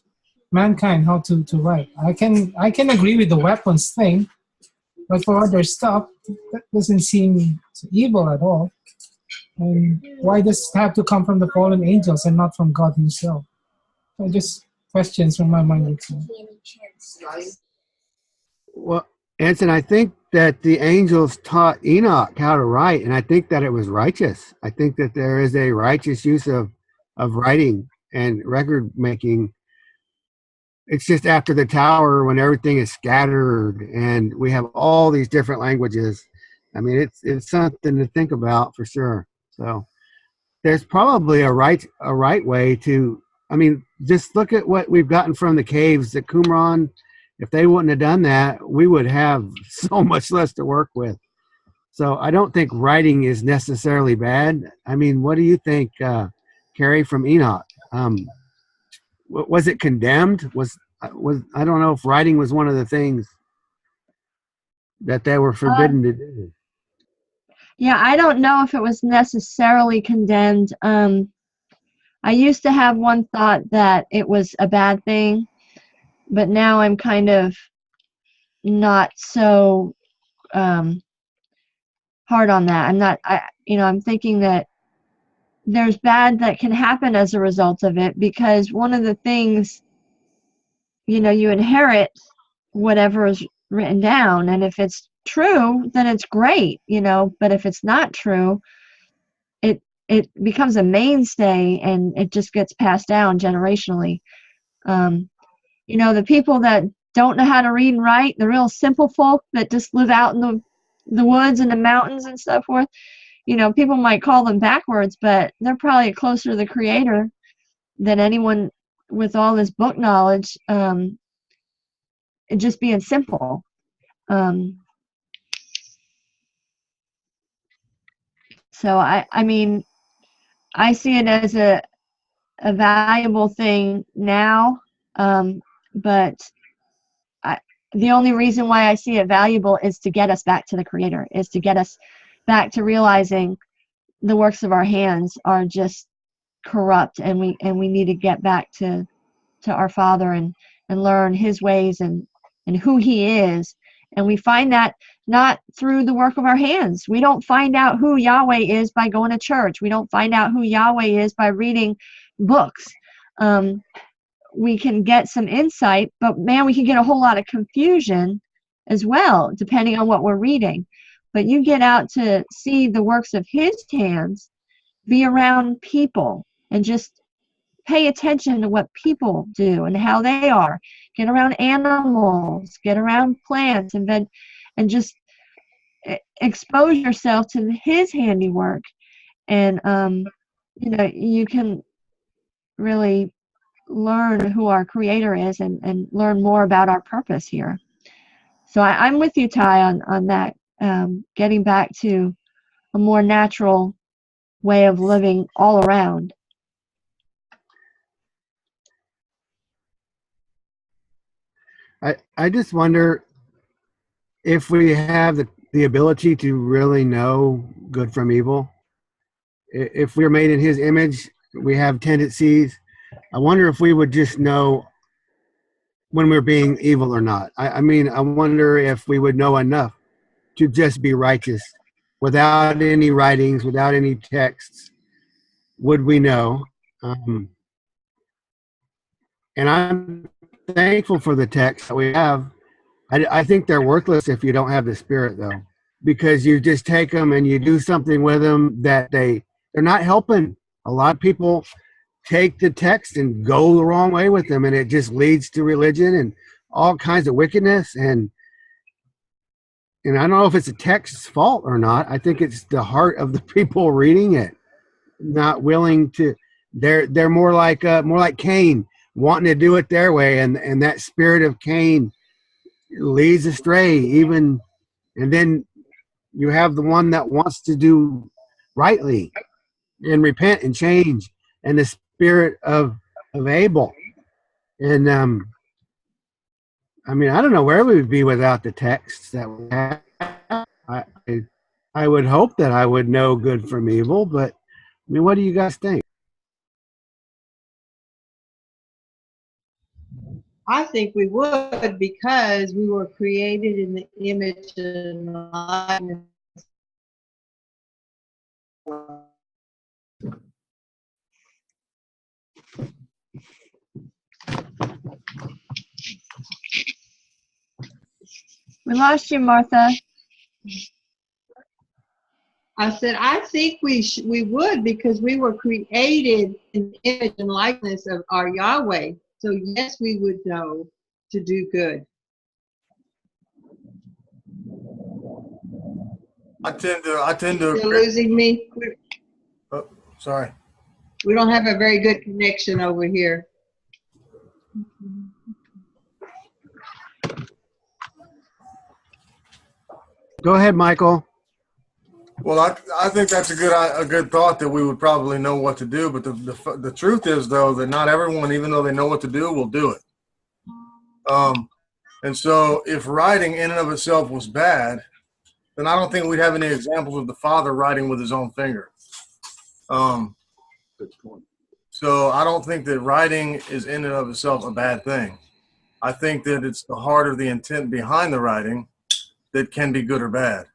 mankind how to write. I can agree with the weapons thing, but for other stuff, that doesn't seem evil at all. And why does it have to come from the fallen angels and not from God himself? So just questions from my mind. Well, Anson, I think that the angels taught Enoch how to write, and I think that it was righteous. I think that there is a righteous use of writing and record making. It's just after the tower when everything is scattered and we have all these different languages. I mean, it's something to think about for sure. So there's probably a right way to. I mean, just look at what we've gotten from the caves at Qumran. If they wouldn't have done that, we would have so much less to work with. So I don't think writing is necessarily bad. I mean, what do you think, Carrie from Enoch? Was it condemned? Was I don't know if writing was one of the things that they were forbidden to do. Yeah, I don't know if it was necessarily condemned. I used to have one thought that it was a bad thing, but now I'm kind of not so hard on that. I'm thinking that there's bad that can happen as a result of it, because one of the things, you inherit whatever is written down, and if it's true, then it's great, but if it's not true, it becomes a mainstay and it just gets passed down generationally. The people that don't know how to read and write, the real simple folk that just live out in the woods and the mountains and so forth, people might call them backwards, but they're probably closer to the Creator than anyone with all this book knowledge, just being simple. So I mean, I see it as a valuable thing now, but the only reason why I see it valuable is to get us back to the Creator, is to get us back to realizing the works of our hands are just corrupt, and we need to get back to our Father and learn His ways and who He is. And we find that not through the work of our hands. We don't find out who Yahweh is by going to church. We don't find out who Yahweh is by reading books. We can get some insight, but man, we can get a whole lot of confusion as well, depending on what we're reading. But you get out to see the works of His hands, be around people, and just pay attention to what people do and how they are. Get around animals, get around plants, and just expose yourself to His handiwork, and you can really learn who our Creator is and learn more about our purpose here. So I'm with you, Ty, on that, getting back to a more natural way of living all around. I just wonder if we have the ability to really know good from evil. If we're made in His image, we have tendencies. I wonder if we would just know when we're being evil or not. I mean, I wonder if we would know enough to just be righteous without any writings, without any texts. Would we know? And I'm thankful for the texts that we have. I think they're worthless if you don't have the Spirit, though, because you just take them and you do something with them that they're not helping. A lot of people take the text and go the wrong way with them, and it just leads to religion and all kinds of wickedness. And I don't know if it's a text's fault or not. I think it's the heart of the people reading it, not willing to. They're more like Cain, wanting to do it their way, and that spirit of Cain leads astray. And then you have the one that wants to do rightly and repent and change, and the spirit of Abel. And I mean, I don't know where we would be without the texts that we have. I would hope that I would know good from evil, but I mean, what do you guys think? I think we would because we were created in the image and likeness. We lost you, Martha. I said, I think we would because we were created in the image and likeness of our Yahweh. So yes, we would know to do good. I tend to You're agree. losing me. Oh, sorry. We don't have a very good connection over here. Go ahead, Michael. Well, I think that's a good thought that we would probably know what to do. But the truth is, though, that not everyone, even though they know what to do, will do it. And so if writing in and of itself was bad, then I don't think we'd have any examples of the Father writing with his own finger. Good point. So I don't think that writing is in and of itself a bad thing. I think that it's the heart of the intent behind the writing that can be good or bad.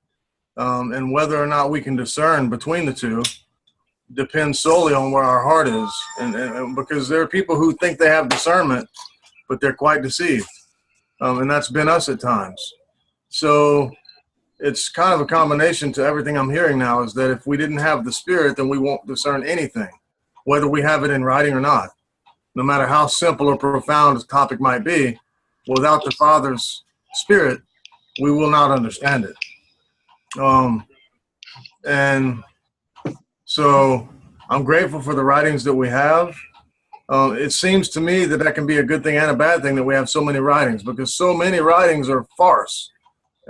And whether or not we can discern between the two depends solely on where our heart is. And because there are people who think they have discernment, but they're quite deceived. And that's been us at times. So it's kind of a combination to everything I'm hearing now is that if we didn't have the Spirit, then we won't discern anything, whether we have it in writing or not. No matter how simple or profound a topic might be, without the Father's Spirit, we will not understand it. And so I'm grateful for the writings that we have. It seems to me that can be a good thing and a bad thing that we have so many writings, because so many writings are farce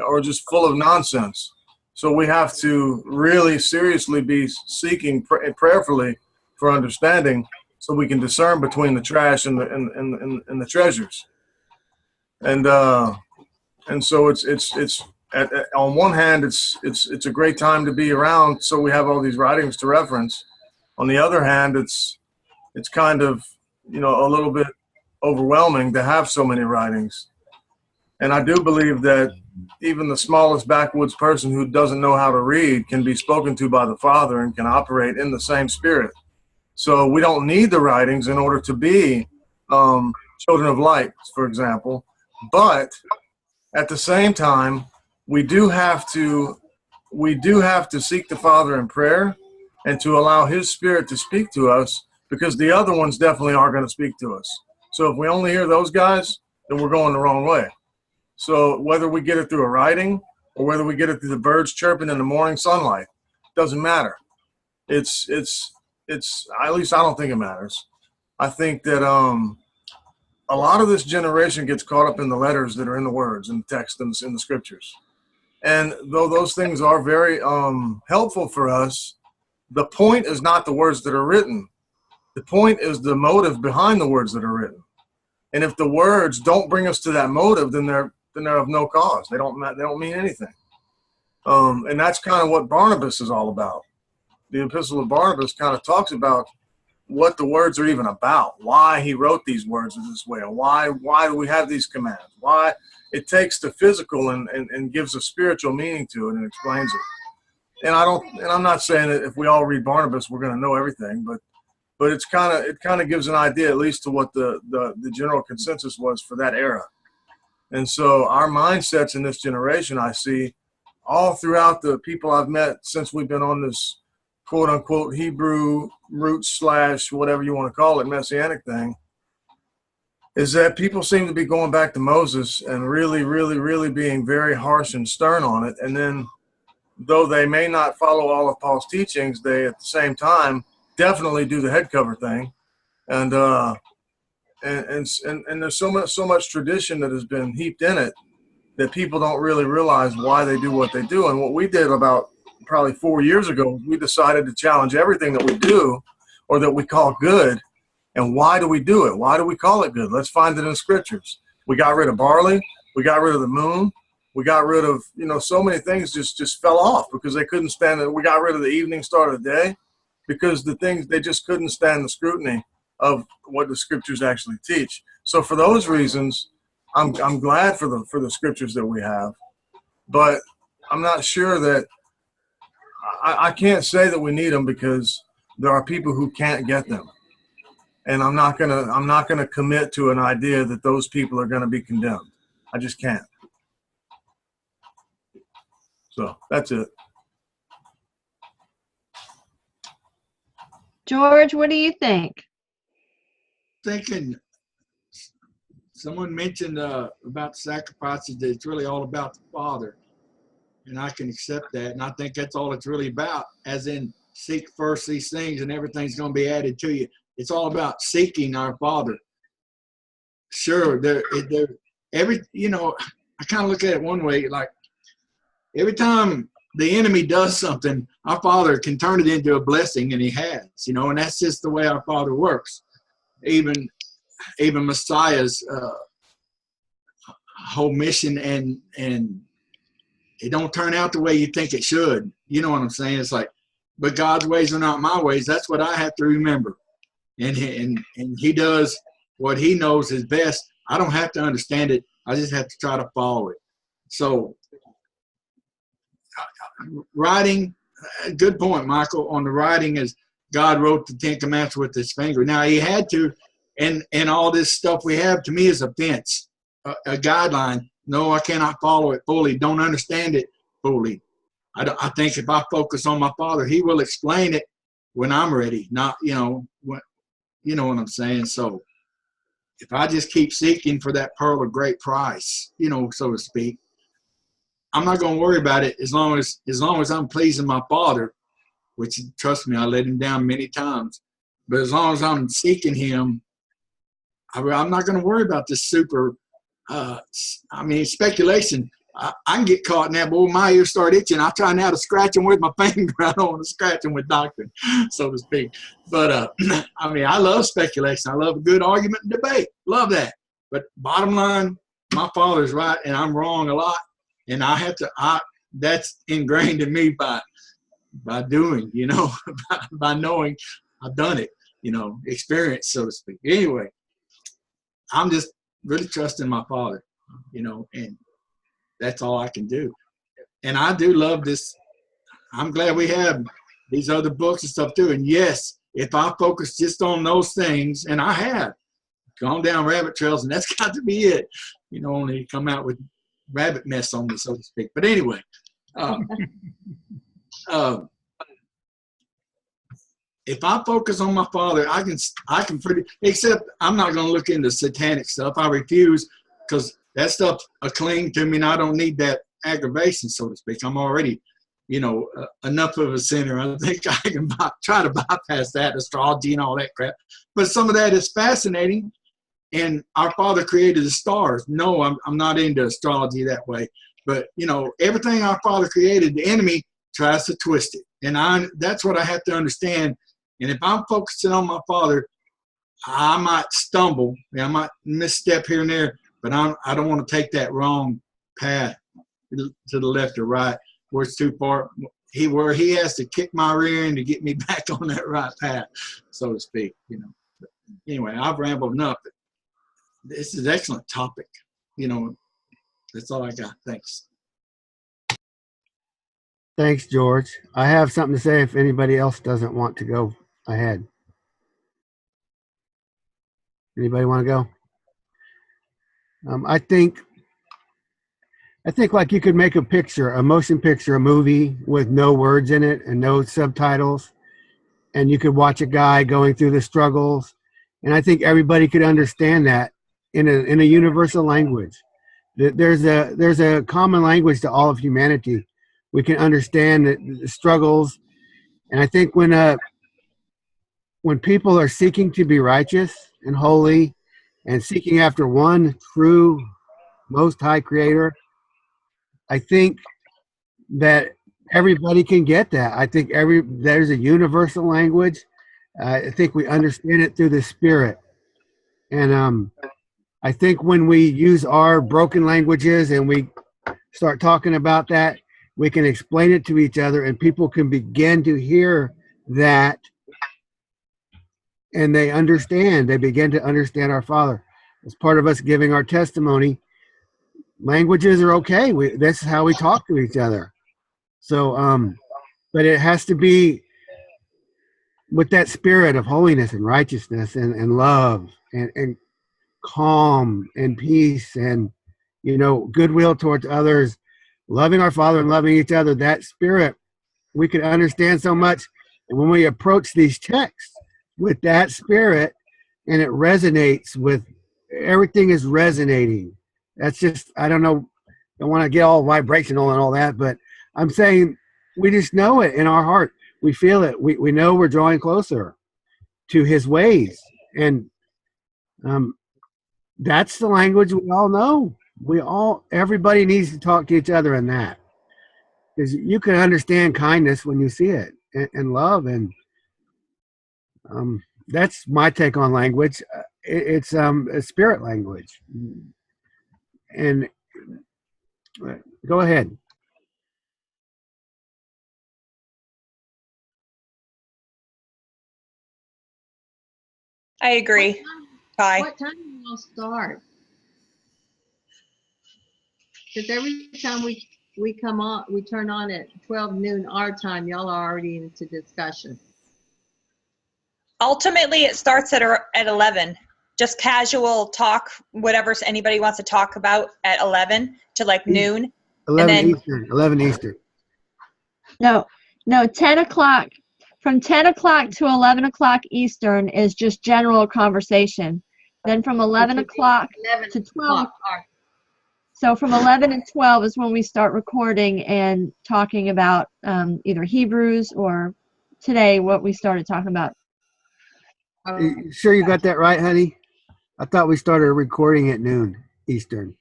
or just full of nonsense. So we have to really seriously be seeking prayerfully for understanding so we can discern between the trash and the treasures. And so it's on one hand, it's a great time to be around, so we have all these writings to reference. On the other hand, it's kind of, a little bit overwhelming to have so many writings. And I do believe that even the smallest backwoods person who doesn't know how to read can be spoken to by the Father and can operate in the same spirit. So we don't need the writings in order to be children of light, for example. But at the same time, we do have to seek the Father in prayer and to allow his Spirit to speak to us, because the other ones definitely aren't going to speak to us. So if we only hear those guys, then we're going the wrong way. So whether we get it through a writing or whether we get it through the birds chirping in the morning sunlight, doesn't matter. It's at least I don't think it matters. I think that a lot of this generation gets caught up in the letters that are in the words and text in the scriptures. And though those things are very helpful for us, the point is not the words that are written. The point is the motive behind the words that are written. And if the words don't bring us to that motive, then they're of no cause. They don't mean anything. And that's kind of what Barnabas is all about. The Epistle of Barnabas kind of talks about what the words are even about, why he wrote these words in this way, and why do we have these commands, why it takes the physical and gives a spiritual meaning to it and explains it. And I'm not saying that if we all read Barnabas, we're going to know everything, but it kind of gives an idea, at least, to what the general consensus was for that era. And so our mindsets in this generation, I see all throughout the people I've met since we've been on this quote unquote Hebrew root / whatever you want to call it, messianic thing, is that people seem to be going back to Moses and really, really, really being very harsh and stern on it. And then, though they may not follow all of Paul's teachings, they at the same time definitely do the head cover thing. And there's so much tradition that has been heaped in it that people don't really realize why they do what they do. And what we did about probably 4 years ago, we decided to challenge everything that we do or that we call good. And why do we do it? Why do we call it good? Let's find it in scriptures. We got rid of barley. We got rid of the moon. We got rid of, so many things just fell off because they couldn't stand it. We got rid of the evening start of the day because they just couldn't stand the scrutiny of what the scriptures actually teach. So for those reasons, I'm glad for the scriptures that we have, but I'm not sure that I can't say that we need them because there are people who can't get them. And I'm not gonna commit to an idea that those people are gonna be condemned. I just can't. So that's it. George, what do you think? Thinking someone mentioned about sacrifices that it's really all about the Father, and I can accept that, and I think that's all it's really about, as in seek first these things and everything's going to be added to you. It's all about seeking our Father. Sure, I kind of look at it one way, like every time the enemy does something, our Father can turn it into a blessing, and he has, and that's just the way our Father works. Even Messiah's whole mission, and it don't turn out the way you think it should. You know what I'm saying? It's like, but God's ways are not my ways. That's what I have to remember. And he does what he knows is best. I don't have to understand it. I just have to try to follow it. So writing, good point, Michael, on the writing is God wrote the Ten Commandments with his finger. Now he had to, and all this stuff we have to me is a fence, a guideline. No, I cannot follow it fully. Don't understand it fully. I think if I focus on my Father, he will explain it when I'm ready. Not, you know what I'm saying? So if I just keep seeking for that pearl of great price, so to speak, I'm not going to worry about it as long as I'm pleasing my Father, which, trust me, I let him down many times. But as long as I'm seeking him, I'm not going to worry about this super, speculation. I can get caught in that, but when my ears start itching, I try now to scratch them with my finger. I don't want to scratch them with doctrine, so to speak. But, I love speculation. I love a good argument and debate. Love that. But bottom line, my Father's right, and I'm wrong a lot. And that's ingrained in me by doing, by knowing I've done it, experience, so to speak. Anyway, I'm just really trusting my Father, and that's all I can do. And I do love this. I'm glad we have these other books and stuff too. And yes, if I focus just on those things, and I have gone down rabbit trails, and that's got to be it, only come out with rabbit mess on me, so to speak. But anyway, if I focus on my Father, I can pretty, except I'm not going to look into satanic stuff. I refuse, because that stuff cling to me, and I don't need that aggravation, so to speak. I'm already, enough of a sinner. I think I can try to bypass that, astrology and all that crap. But some of that is fascinating. And our Father created the stars. No, I'm not into astrology that way. But, everything our Father created, the enemy tries to twist it. And that's what I have to understand. And if I'm focusing on my Father, I might stumble. I might misstep here and there. But I don't want to take that wrong path to the left or right where it's too far. Where he has to kick my rear end to get me back on that right path, so to speak. But anyway, I've rambled enough. This is an excellent topic. That's all I got. Thanks. Thanks, George. I have something to say if anybody else doesn't want to go ahead. Anybody want to go? I think like you could make a motion picture, a movie with no words in it and no subtitles, and you could watch a guy going through the struggles, and I think everybody could understand that in a universal language. There's a common language to all of humanity. We can understand the struggles, and I think when people are seeking to be righteous and holy and seeking after one true most high creator, I think that everybody can get that. I think there's a universal language. I think we understand it through the Spirit. And I think when we use our broken languages and we start talking about that, we can explain it to each other, and people can begin to hear that, and they begin to understand our Father. as part of us giving our testimony, languages are okay. This is how we talk to each other. So, but it has to be with that spirit of holiness and righteousness and love and calm and peace and, goodwill towards others, loving our Father and loving each other. That spirit, we can understand so much. And when we approach these texts with that spirit, and it resonates with, everything is resonating. That's just, I don't know, don't want to get all vibrational and all that, but I'm saying we just know it in our heart. We feel it. We know we're drawing closer to his ways. And that's the language we all know. Everybody needs to talk to each other in that. Because you can understand kindness when you see it, and love. And that's my take on language. It's a spirit language. And go ahead. I agree. Bye. What time do y'all start? Because every time we come on, we turn on at 12 noon our time, y'all are already into discussion. Ultimately, it starts at 11. Just casual talk, whatever anybody wants to talk about at 11 to like noon. 11 Eastern. No, 10 o'clock. From 10 o'clock to 11 o'clock Eastern is just general conversation. Then from 11 o'clock to 12. So from 11 and 12 is when we start recording and talking about either Hebrews or today what we started talking about. You sure you got that right, honey? I thought we started recording at noon Eastern.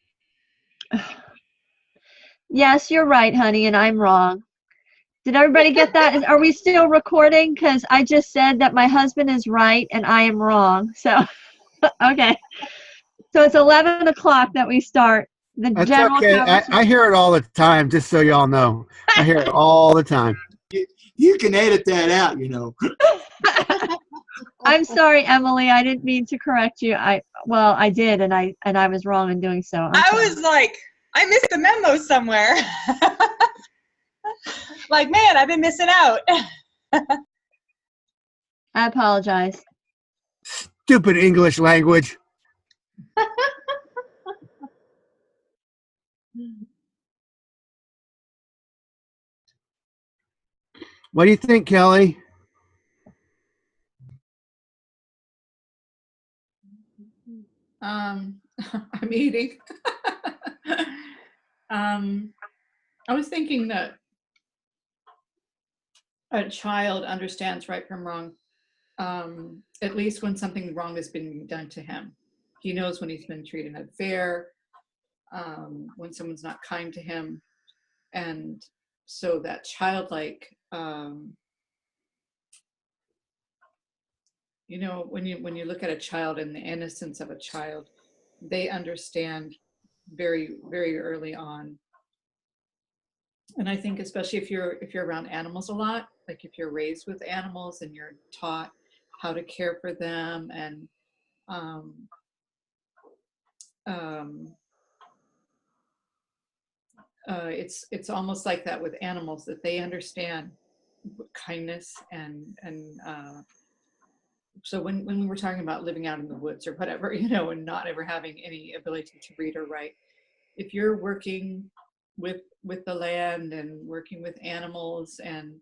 Yes, you're right, honey, and I'm wrong. Did everybody get that? Are we still recording? Because I just said that my husband is right and I am wrong. So, okay. So it's 11 o'clock that we start. That's okay. I hear it all the time, just so y'all know. I hear it all the time. You can edit that out, I'm sorry, Emily. I didn't mean to correct you. I did, and I was wrong in doing so. I was like, I missed the memo somewhere. Like, man, I've been missing out. I apologize. Stupid English language. What do you think, Kelly? I'm eating. I was thinking that a child understands right from wrong, at least when something wrong has been done to him. He knows when he's been treated unfair, when someone's not kind to him. And so that childlike, when you look at a child and the innocence of a child, they understand very, very early on. And I think especially if you're around animals a lot, like if you're raised with animals and you're taught how to care for them, and it's almost like that with animals, that they understand kindness and so when we were talking about living out in the woods or whatever, and not ever having any ability to read or write, if you're working with the land and working with animals and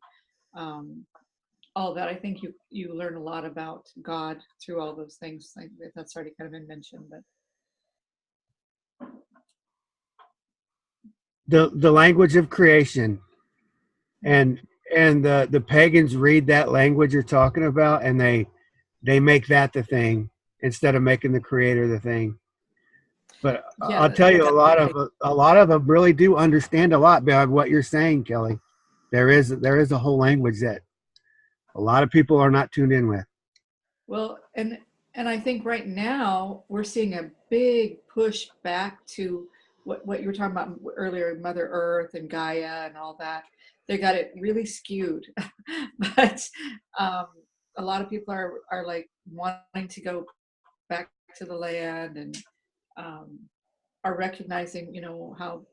all that, I think you learn a lot about God through all those things. Like that's already kind of been mentioned, but the language of creation, and the pagans read that language you're talking about, and they make that the thing instead of making the creator the thing. But yeah, I'll tell you, a lot of them really do understand a lot beyond what you're saying, Kelly. There is a whole language that a lot of people are not tuned in with. Well, and I think right now we're seeing a big push back to what you were talking about earlier, Mother Earth and Gaia and all that. They got it really skewed, but a lot of people are like wanting to go back to the land, and are recognizing,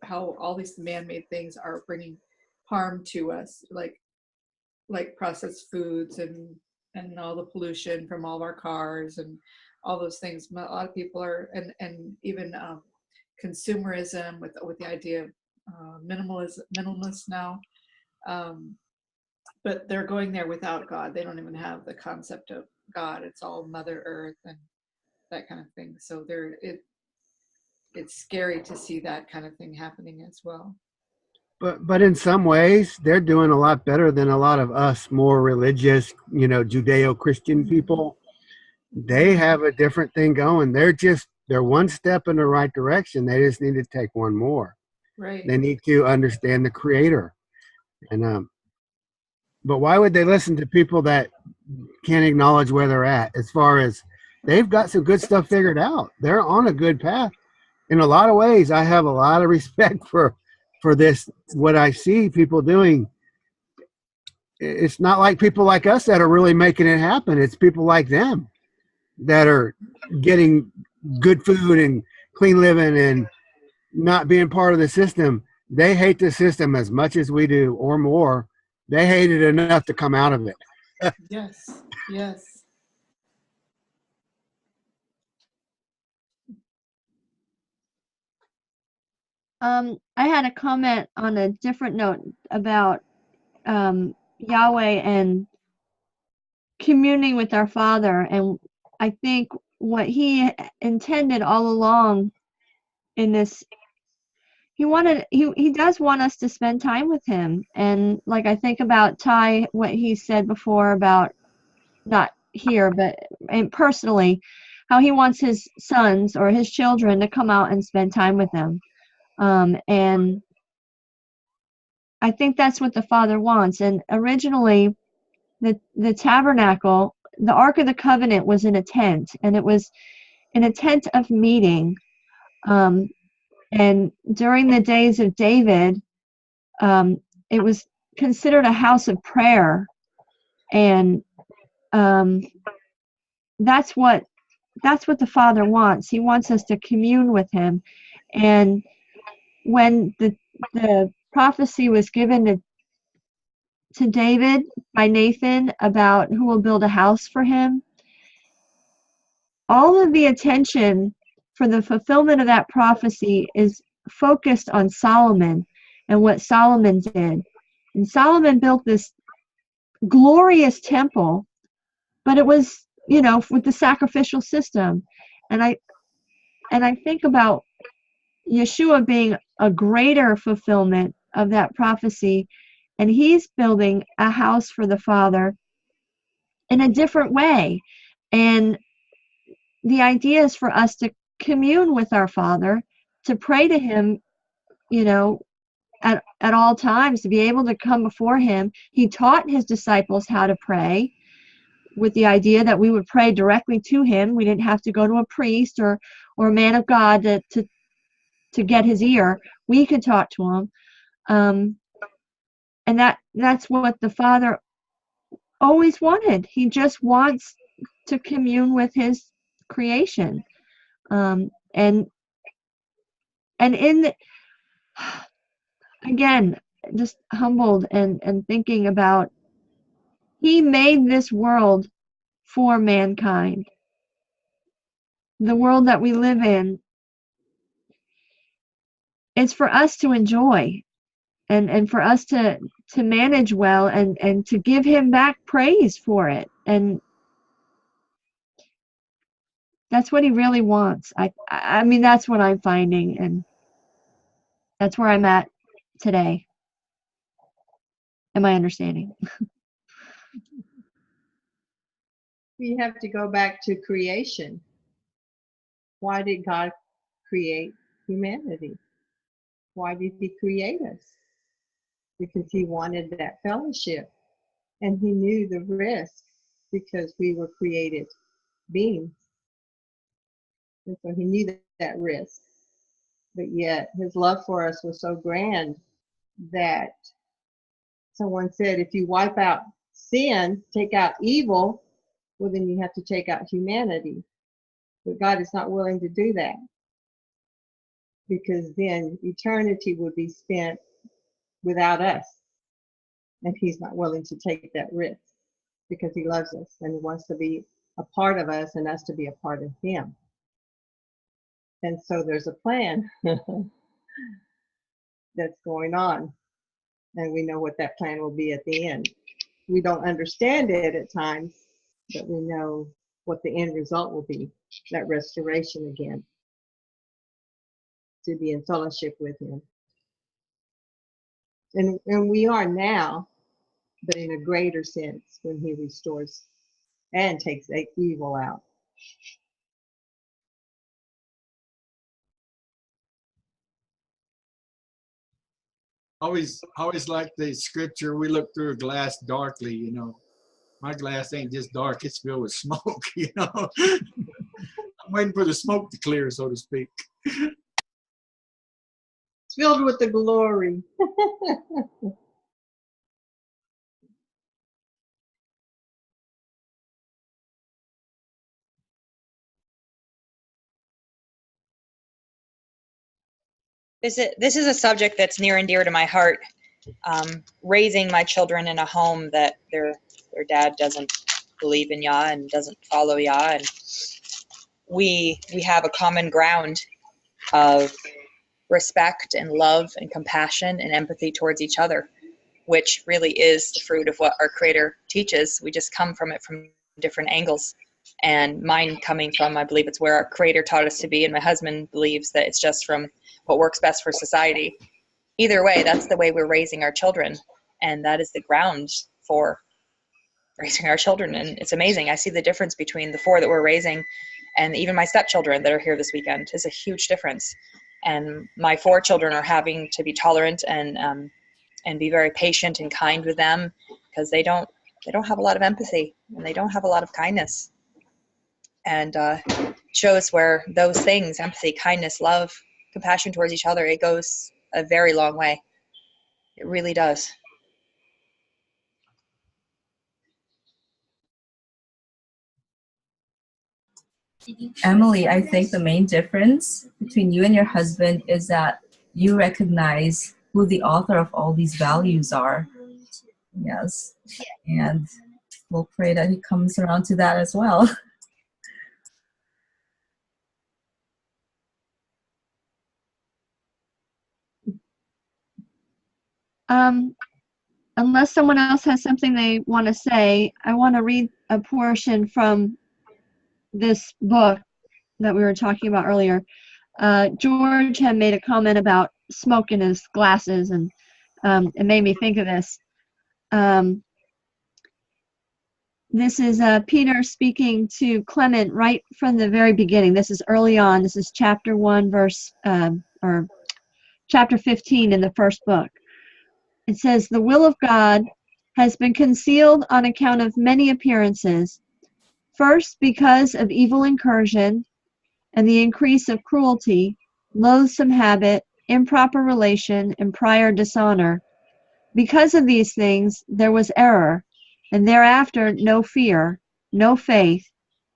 how all these man-made things are bringing harm to us, like processed foods and all the pollution from all of our cars and all those things. A lot of people are, and even consumerism with the idea of minimalist now. But they're going there without God. They don't even have the concept of God. It's all Mother Earth and that kind of thing. So it's scary to see that kind of thing happening as well. But in some ways, they're doing a lot better than a lot of us more religious, Judeo-Christian people. They have a different thing going. They're one step in the right direction. They just need to take one more. Right. They need to understand the Creator. And but why would they listen to people that can't acknowledge where they're at? As far as they've got some good stuff figured out. They're on a good path. In a lot of ways, I have a lot of respect for this, what I see people doing. It's not like people like us that are really making it happen. It's people like them that are getting good food and clean living and not being part of the system. They hate the system as much as we do, or more. They hate it enough to come out of it. Yes. Yes. I had a comment on a different note about Yahweh and communing with our Father, and I think what he intended all along in this, he does want us to spend time with him. And like, I think about Ty, what he said before about, not here, but personally, how he wants his sons or his children to come out and spend time with him. And I think that's what the Father wants. And originally, the tabernacle, the Ark of the Covenant, was in a tent, and it was in a tent of meeting. And during the days of David, it was considered a house of prayer. And that's what the Father wants. He wants us to commune with him. And when the prophecy was given to David by Nathan about who will build a house for him, all of the attention for the fulfillment of that prophecy is focused on Solomon and what Solomon did. And Solomon built this glorious temple, but it was, with the sacrificial system. And I think about Yeshua being a greater fulfillment of that prophecy, and he's building a house for the Father in a different way. And the idea is for us to commune with our Father, to pray to him, at all times, to be able to come before him. He taught his disciples how to pray, with the idea that we would pray directly to him. We didn't have to go to a priest or a man of God to get his ear. We could talk to him. And that's what the Father always wanted. He just wants to commune with his creation. And in the, again, just humbled and thinking about, he made this world for mankind. The world that we live in is for us to enjoy, and for us to manage well, and to give him back praise for it. And that's what he really wants. I mean, that's what I'm finding, and that's where I'm at today, in my understanding. We have to go back to creation. Why did God create humanity? Why did he create us? Because he wanted that fellowship, and he knew the risk, because we were created beings. And so he knew that risk. But yet his love for us was so grand that someone said, if you wipe out sin, take out evil, well, then you have to take out humanity. But God is not willing to do that, because then eternity would be spent without us. And he's not willing to take that risk because he loves us and he wants to be a part of us and us to be a part of him. And so there's a plan that's going on. And we know what that plan will be at the end. We don't understand it at times, but we know what the end result will be, that restoration again, to be in fellowship with him. And we are now, but in a greater sense when he restores and takes evil out. Always like the scripture, we look through a glass darkly, you know. My glass ain't just dark, it's filled with smoke, you know. I'm waiting for the smoke to clear, so to speak. It's filled with the glory. This is a subject that's near and dear to my heart. Raising my children in a home that their dad doesn't believe in Yah and doesn't follow Yah, and we have a common ground of respect and love and compassion and empathy towards each other, which really is the fruit of what our Creator teaches. We just come from it from different angles. And mine coming from, I believe it's where our Creator taught us to be, and my husband believes that it's just from what works best for society. Either way, that's the way we're raising our children, and that is the ground for raising our children. And it's amazing. I see the difference between the 4 that we're raising and even my stepchildren that are here this weekend. Is a huge difference. And my 4 children are having to be tolerant and be very patient and kind with them, because they don't have a lot of empathy and they don't have a lot of kindness. And shows where those things, empathy, kindness, love, compassion towards each other, it goes a very long way. It really does. Emily, I think the main difference between you and your husband is that you recognize who the author of all these values are. Yes. And we'll pray that he comes around to that as well. Unless someone else has something they want to say, I want to read a portion from this book that we were talking about earlier. George had made a comment about smoke in his glasses, and it made me think of this. This is Peter speaking to Clement right from the very beginning. This is early on. This is chapter 1, or chapter 15 in the first book. It says, "The will of God has been concealed on account of many appearances, first because of evil incursion and the increase of cruelty, loathsome habit, improper relation, and prior dishonor. Because of these things there was error, and thereafter no fear, no faith,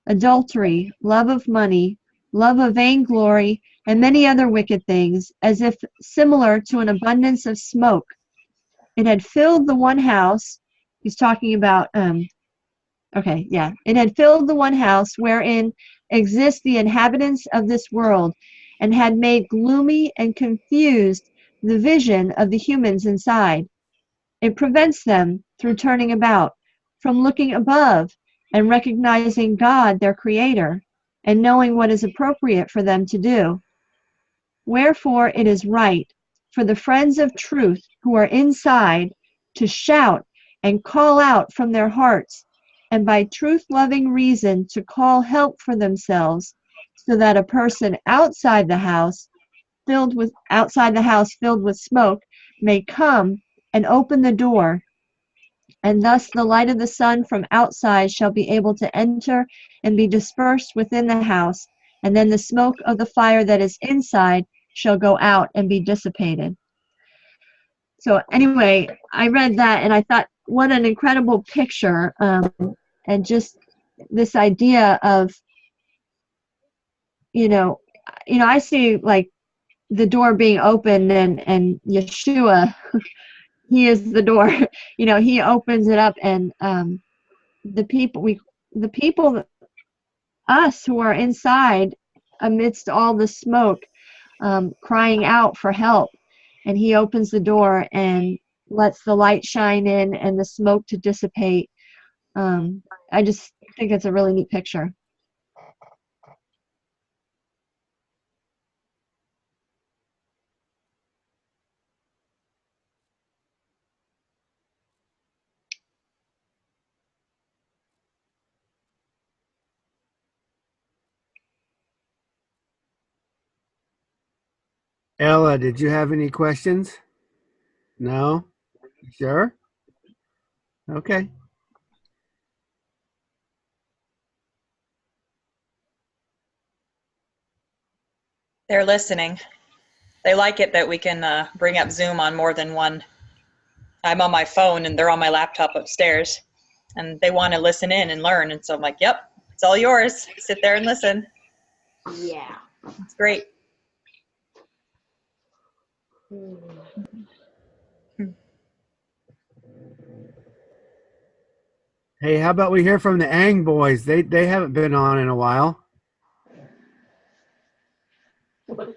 adultery, love of money, love of vainglory, and many other wicked things, as if similar to an abundance of smoke. It had filled the one house," he's talking about, it had filled the one house wherein exist the inhabitants of this world, and had made gloomy and confused the vision of the humans inside. It prevents them, through turning about, from looking above and recognizing God, their Creator, and knowing what is appropriate for them to do. Wherefore it is right for the friends of truth who are inside to shout and call out from their hearts, and by truth-loving reason to call help for themselves, so that a person outside the house filled with smoke may come and open the door, and thus the light of the sun from outside shall be able to enter and be dispersed within the house, and then the smoke of the fire that is inside shall go out and be dissipated." So anyway, I read that and I thought, what an incredible picture, and just this idea of I see like the door being opened and Yeshua, he is the door. He opens it up, and the people, us who are inside amidst all the smoke, crying out for help, and he opens the door and lets the light shine in and the smoke to dissipate. I just think it's a really neat picture. Ella, did you have any questions? No? Sure? Okay. They're listening. They like it that we can bring up Zoom on more than one. I'm on my phone and they're on my laptop upstairs, and they want to listen in and learn. And so I'm like, yep, it's all yours. Sit there and listen. Yeah. It's great. Hey, how about we hear from the Ang boys? They haven't been on in a while. What?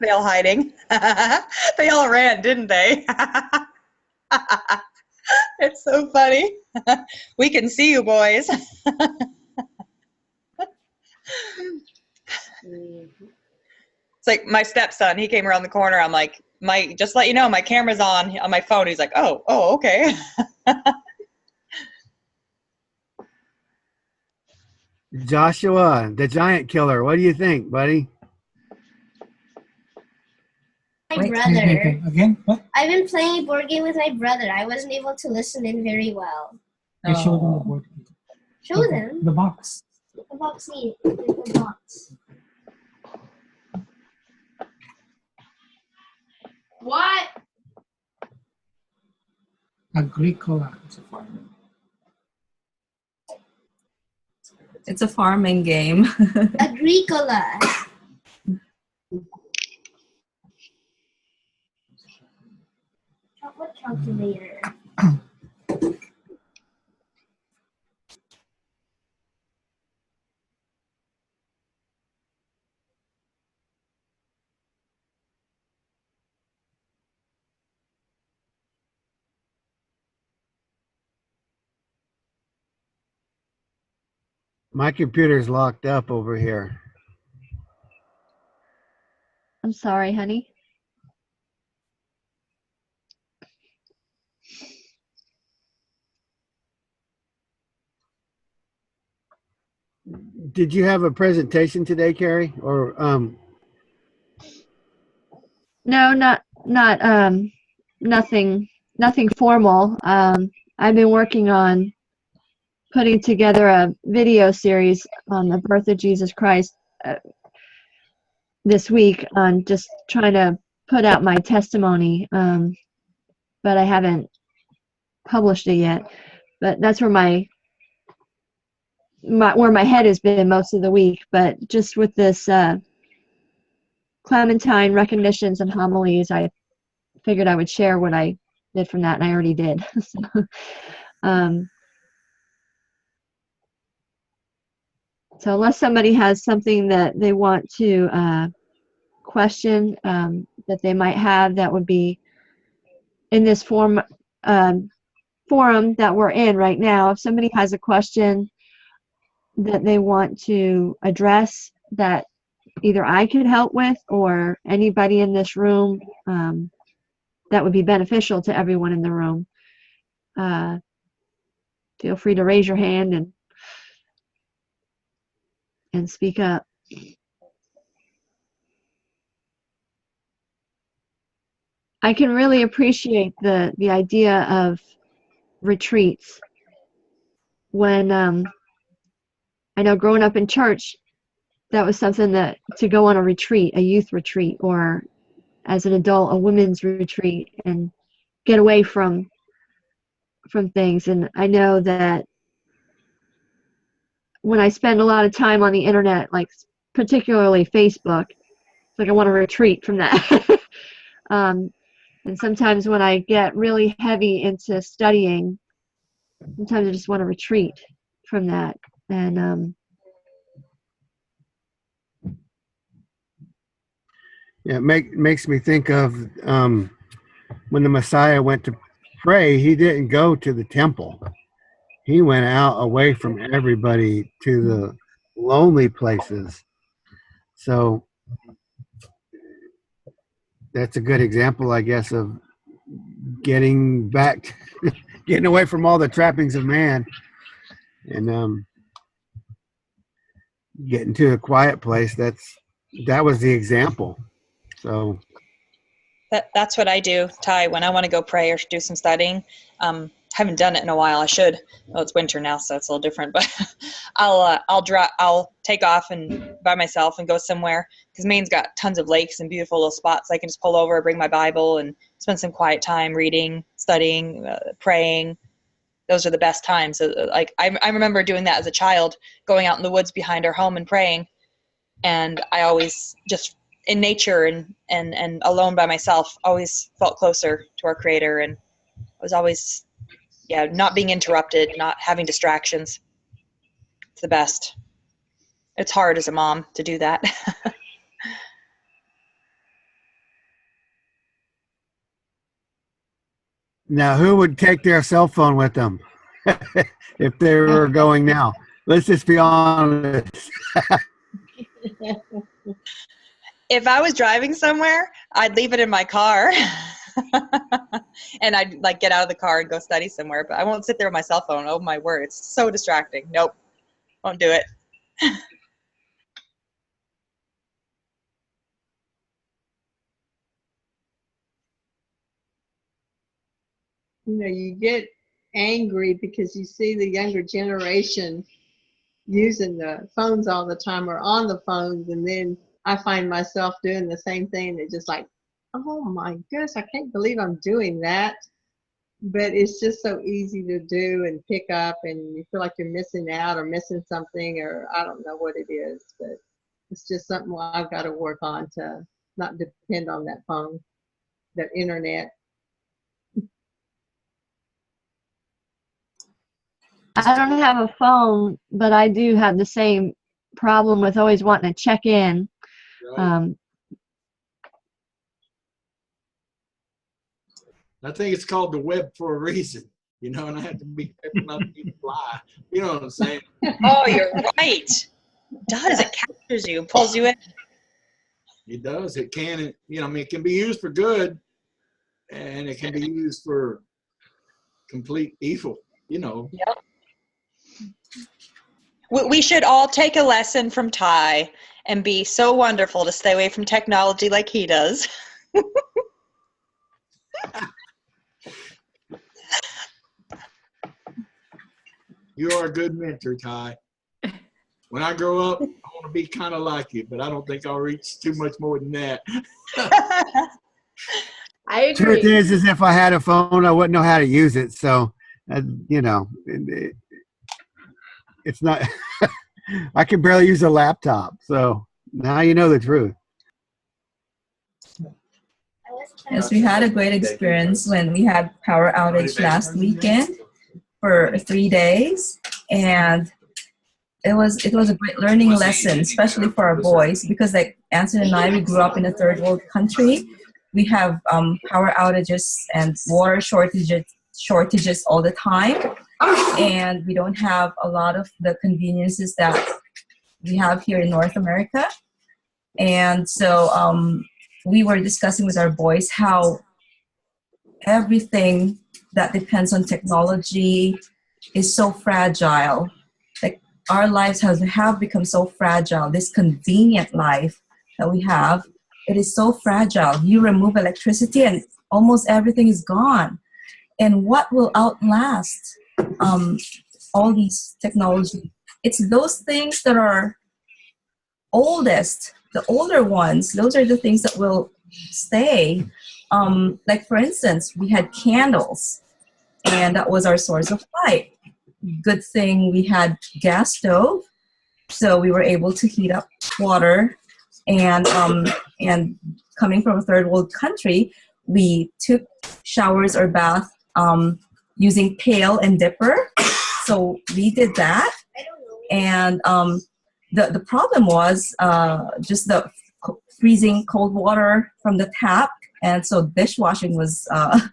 They all hiding. They all ran, didn't they? It's so funny. We can see you, boys. It's like my stepson. He came around the corner. I'm like, just let you know, my camera's on my phone. He's like, oh, okay. Joshua, the giant killer. What do you think, buddy? My Wait, brother. again? What? I've been playing a board game with my brother. I wasn't able to listen in very well. You showed them the board. Show them. The box. The box need the box. What? Agricola. It's a farming game. Agricola. Chocolate calculator. My computer's locked up over here. I'm sorry, honey. Did you have a presentation today, Carrie? Or No, nothing formal. I've been working on putting together a video series on the birth of Jesus Christ this week, on just trying to put out my testimony, but I haven't published it yet. But that's where my head has been most of the week. But just with this Clementine recognitions and homilies, I figured I would share what I did from that, and I already did. So unless somebody has something that they want to question, that they might have, that would be in this forum that we're in right now. If somebody has a question that they want to address that either I could help with or anybody in this room, that would be beneficial to everyone in the room, feel free to raise your hand and speak up. I can really appreciate the idea of retreats. When I know growing up in church, that was something that to go on a retreat, a youth retreat, or as an adult, a women's retreat, and get away from things. And I know that when I spend a lot of time on the internet, like particularly Facebook, it's like I want to retreat from that. And sometimes when I get really heavy into studying, sometimes I just want to retreat from that. And Yeah, makes me think of when the Messiah went to pray, he didn't go to the temple. He went out away from everybody to the lonely places. So that's a good example, I guess, of getting back, getting away from all the trappings of man and getting to a quiet place. That was the example. So That's what I do, Ty, when I want to go pray or do some studying. Haven't done it in a while. I should. Well, it's winter now, so it's a little different. But I'll take off and by myself and go somewhere, because Maine's got tons of lakes and beautiful little spots. I can just pull over, bring my Bible, and spend some quiet time reading, studying, praying. Those are the best times. Like I remember doing that as a child, going out in the woods behind our home and praying. And I always just in nature and alone by myself always felt closer to our Creator, and I was always not being interrupted, not having distractions. It's the best. It's hard as a mom to do that. now, who would take their cell phone with them if they were going now? Let's just be honest. If I was driving somewhere, I'd leave it in my car. And I'd like get out of the car and go study somewhere, but I won't sit there with my cell phone. Oh my word, it's so distracting. Nope, won't do it. You get angry because you see the younger generation using the phones all the time or on the phones, and then I find myself doing the same thing. It's just like, oh my goodness, I can't believe I'm doing that. But it's just so easy to do and pick up, and you feel like you're missing out or missing something, or I don't know what it is, but it's just something I've got to work on to not depend on that phone, that internet. I don't have a phone, but I do have the same problem with always wanting to check in. I think it's called the web for a reason, and I have to be careful not to even fly. You know what I'm saying? Oh, you're right. It does. It captures you and pulls you in. It does. It can, it can be used for good, and it can be used for complete evil, Yep. We should all take a lesson from Ty and be so wonderful to stay away from technology like he does. You are a good mentor, Ty. When I grow up, I want to be kind of like you, but I don't think I'll reach too much more than that. I agree. Truth is if I had a phone, I wouldn't know how to use it. So, it's not, I can barely use a laptop. So now you know the truth. Yes, we had a great experience when we had power outage last weekend for 3 days, and it was a great learning lesson, especially for our boys, because like Anthony and I, we grew up in a third world country. We have power outages and water shortages all the time, and we don't have a lot of the conveniences that we have here in North America. And so we were discussing with our boys how everything that depends on technology is so fragile. Like our lives have become so fragile. This convenient life that we have, it is so fragile. You remove electricity and almost everything is gone. And what will outlast all these technology? It's those things that are oldest, the older ones. Those are the things that will stay. Like for instance, we had candles, and that was our source of light. Good thing we had gas stove, So we were able to heat up water, and coming from a third world country, we took showers or bath using pail and dipper. So we did that, and the problem was just the freezing cold water from the tap, and so dishwashing was a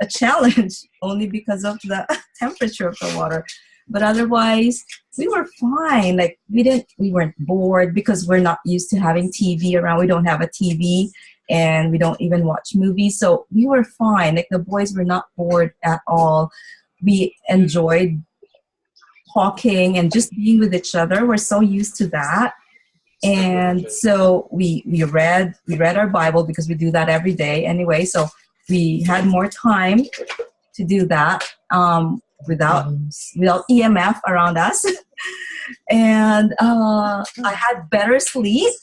challenge only because of the temperature of the water. But otherwise, we were fine. Like we weren't bored because we're not used to having TV around. We don't have a TV, and we don't even watch movies. So we were fine. Like the boys were not bored at all. We enjoyed talking and just being with each other. We're so used to that. And so we read our Bible because we do that every day anyway. So we had more time to do that without EMF around us. And I had better sleep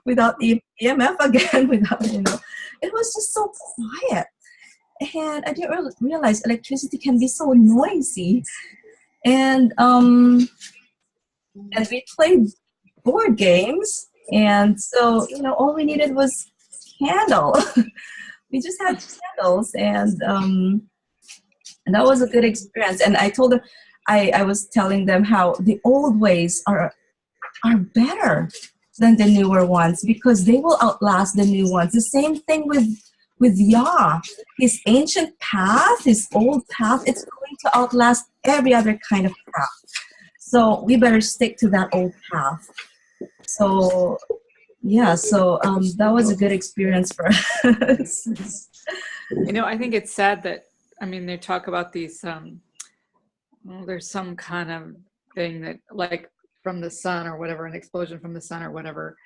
without the EMF again. It was just so quiet. And I didn't realize electricity can be so noisy. And we played board games, and so all we needed was candle. We just had candles, and that was a good experience. And I told them, I was telling them how the old ways are better than the newer ones because they will outlast the new ones. The same thing with Yah. His ancient path, his old path, it's going to outlast every other kind of path. So we better stick to that old path. So that was a good experience for us. I think it's sad that, they talk about these, there's some kind of thing that, like from the sun or whatever, an explosion from the sun or whatever,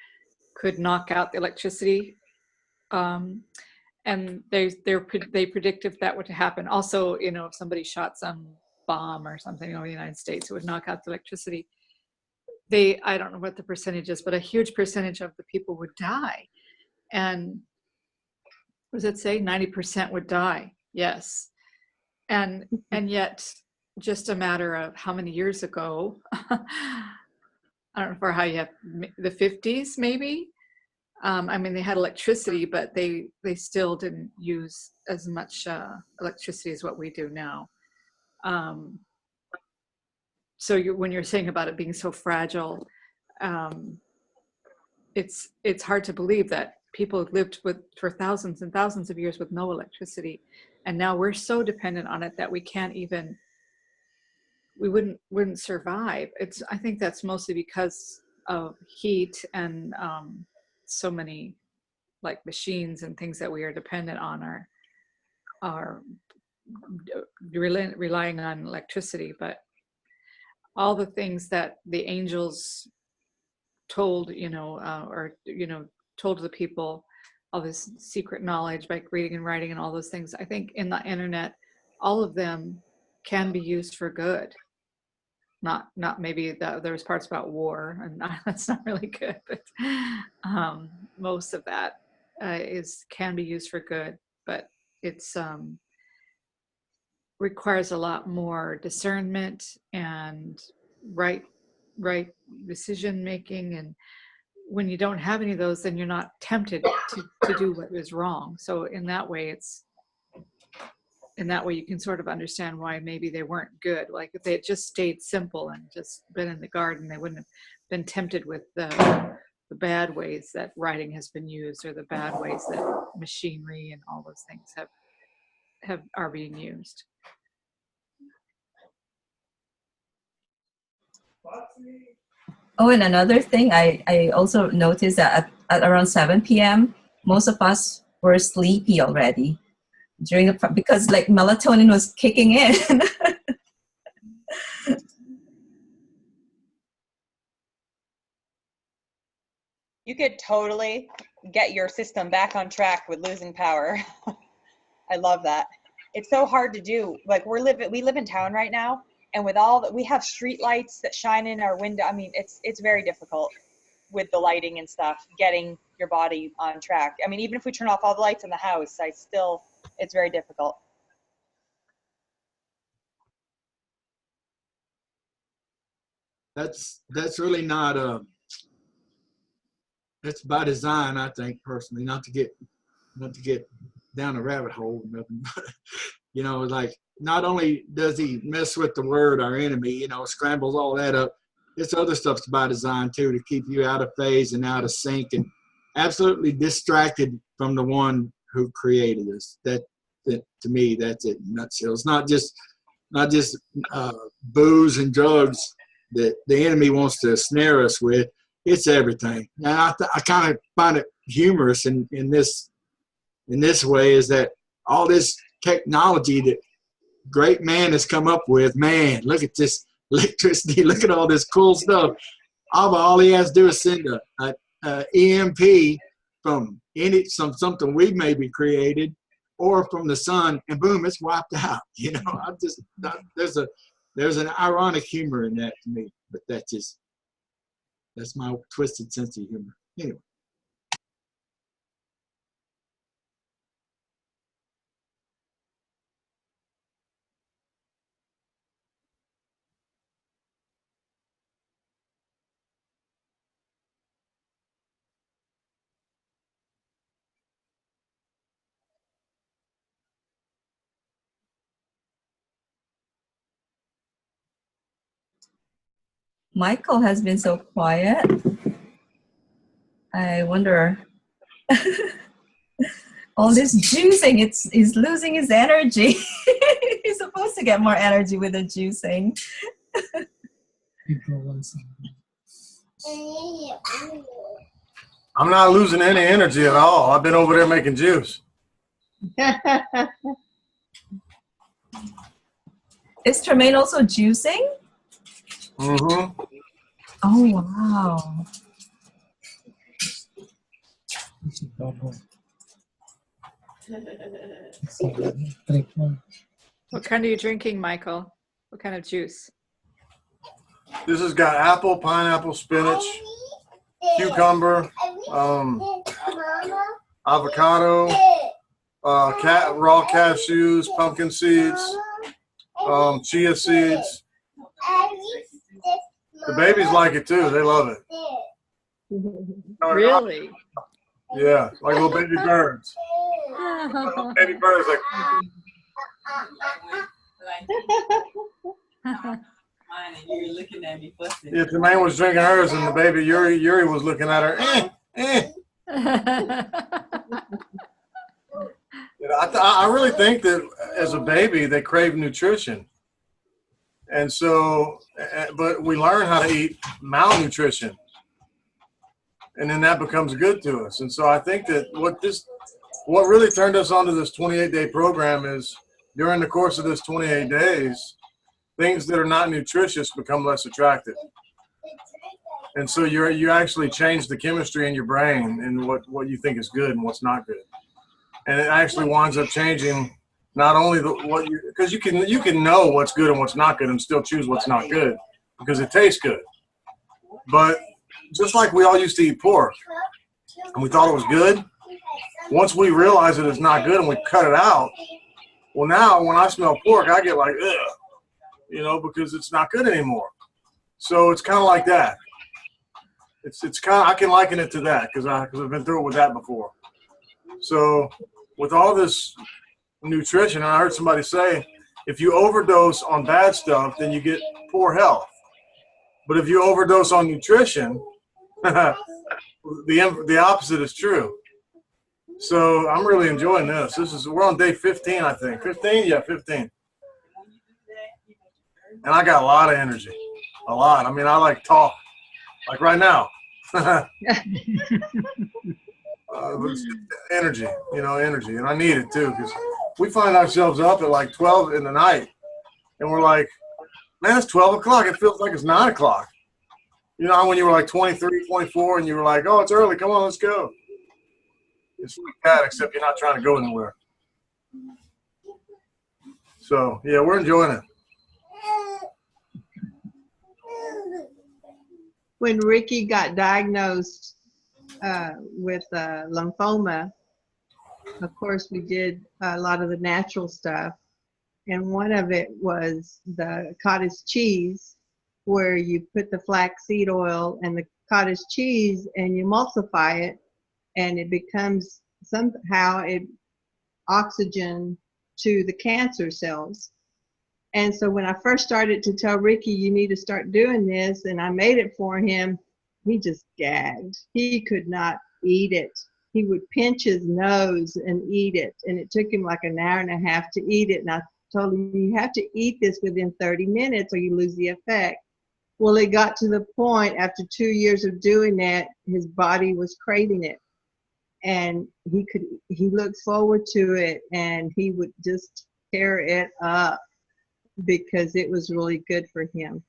could knock out the electricity. And they predict if that were to happen. Also, if somebody shot some bomb or something over the United States, it would knock out the electricity. I don't know what the percentage is, but a huge percentage of the people would die. And what does it say? 90% would die. Yes. And yet just a matter of how many years ago, I don't know for how you have the 50s, maybe. They had electricity, but they still didn't use as much electricity as what we do now. So when you're saying about it being so fragile, it's hard to believe that people lived for thousands and thousands of years with no electricity, and now we're so dependent on it that we wouldn't survive. I think that's mostly because of heat and so many like machines and things that we are dependent on are relying on electricity. But all the things that the angels told, told to the people, all this secret knowledge by reading and writing and all those things, I think in the internet, all of them can be used for good. Not maybe there's parts about war, and that's not really good, but most of that can be used for good, but it's requires a lot more discernment and right decision making. And when you don't have any of those, then you're not tempted to do what is wrong. So in that way you can sort of understand why maybe they weren't good. Like if they had just stayed simple and just been in the garden, they wouldn't have been tempted with the bad ways that writing has been used, or the bad ways that machinery and all those things are being used. Oh, and another thing, I also noticed that at around 7 p.m., most of us were sleepy already because like melatonin was kicking in. You could totally get your system back on track with losing power. I love that. It's so hard to do. Like we live in town right now, and with all that, we have street lights that shine in our window. It's very difficult with the lighting and stuff, getting your body on track. Even if we turn off all the lights in the house, it's very difficult. that's really not that's by design, I think, personally, not to get down a rabbit hole or nothing, but you know, like, not only does he mess with the word, our enemy, you know, scrambles all that up, this other stuff's by design too, to keep you out of phase and out of sync and absolutely distracted from the one who created us. That to me, that's it in a nutshell. It's not just booze and drugs that the enemy wants to snare us with. It's everything. And I kind of find it humorous in this way, is that all this technology that great man has come up with, man, look at this electricity, look at all this cool stuff. All he has to do is send a EMP from something we maybe created, or from the sun, and boom, it's wiped out. You know, there's an ironic humor in that to me, but that's my twisted sense of humor. Anyway. Michael has been so quiet. I wonder. All this juicing, he's losing his energy. He's supposed to get more energy with the juicing. I'm not losing any energy at all. I've been over there making juice. Is Tremaine also juicing? Mm-hmm. Oh, wow. What kind are you drinking, Michael? What kind of juice? This has got apple, pineapple, spinach, cucumber, avocado, raw cashews, pumpkin seeds, chia seeds. The babies like it too. They love it. Really? Yeah, like little baby birds. Baby birds like. You're looking at me fussing. Yeah, Tremaine was drinking hers, and the baby Yuri was looking at her. You know, I really think that as a baby they crave nutrition, and so, but we learn how to eat malnutrition, and then that becomes good to us. And so I think that what really turned us onto this 28-day program is during the course of this 28 days, things that are not nutritious become less attractive. And so you actually change the chemistry in your brain and what you think is good and what's not good. And it actually winds up changing not only because you can know what's good and what's not good and still choose what's not good because it tastes good. But just like we all used to eat pork and we thought it was good, once we realize that it's not good and we cut it out, well, now when I smell pork, I get like, ugh, you know, because it's not good anymore. So it's kind of like that. It's kind of, I can liken it to that because I've been through it with that before. So with all this nutrition, I heard somebody say, if you overdose on bad stuff, then you get poor health. But if you overdose on nutrition, the opposite is true. So I'm really enjoying this. We're on day 15, I think. 15? Yeah, 15. And I got a lot of energy. A lot. I mean, I like talk. Like right now. Energy, energy. And I need it too, because we find ourselves up at like 12 in the night. And we're like, man, it's 12 o'clock. It feels like it's 9 o'clock. You know, when you were like 23, 24, and you were like, oh, it's early. Come on, let's go. It's like that, except you're not trying to go anywhere. So, yeah, we're enjoying it. When Ricky got diagnosed with lymphoma, of course, we did a lot of the natural stuff. And one of it was the cottage cheese, where you put the flaxseed oil and the cottage cheese and you emulsify it, and it becomes somehow oxygen to the cancer cells. And so when I first started to tell Ricky, you need to start doing this, and I made it for him, he just gagged. He could not eat it. He would pinch his nose and eat it, and it took him like an hour and a half to eat it. And I told him, you have to eat this within 30 minutes or you lose the effect. Well, it got to the point after 2 years of doing that, his body was craving it. And he looked forward to it, and he would just tear it up because it was really good for him.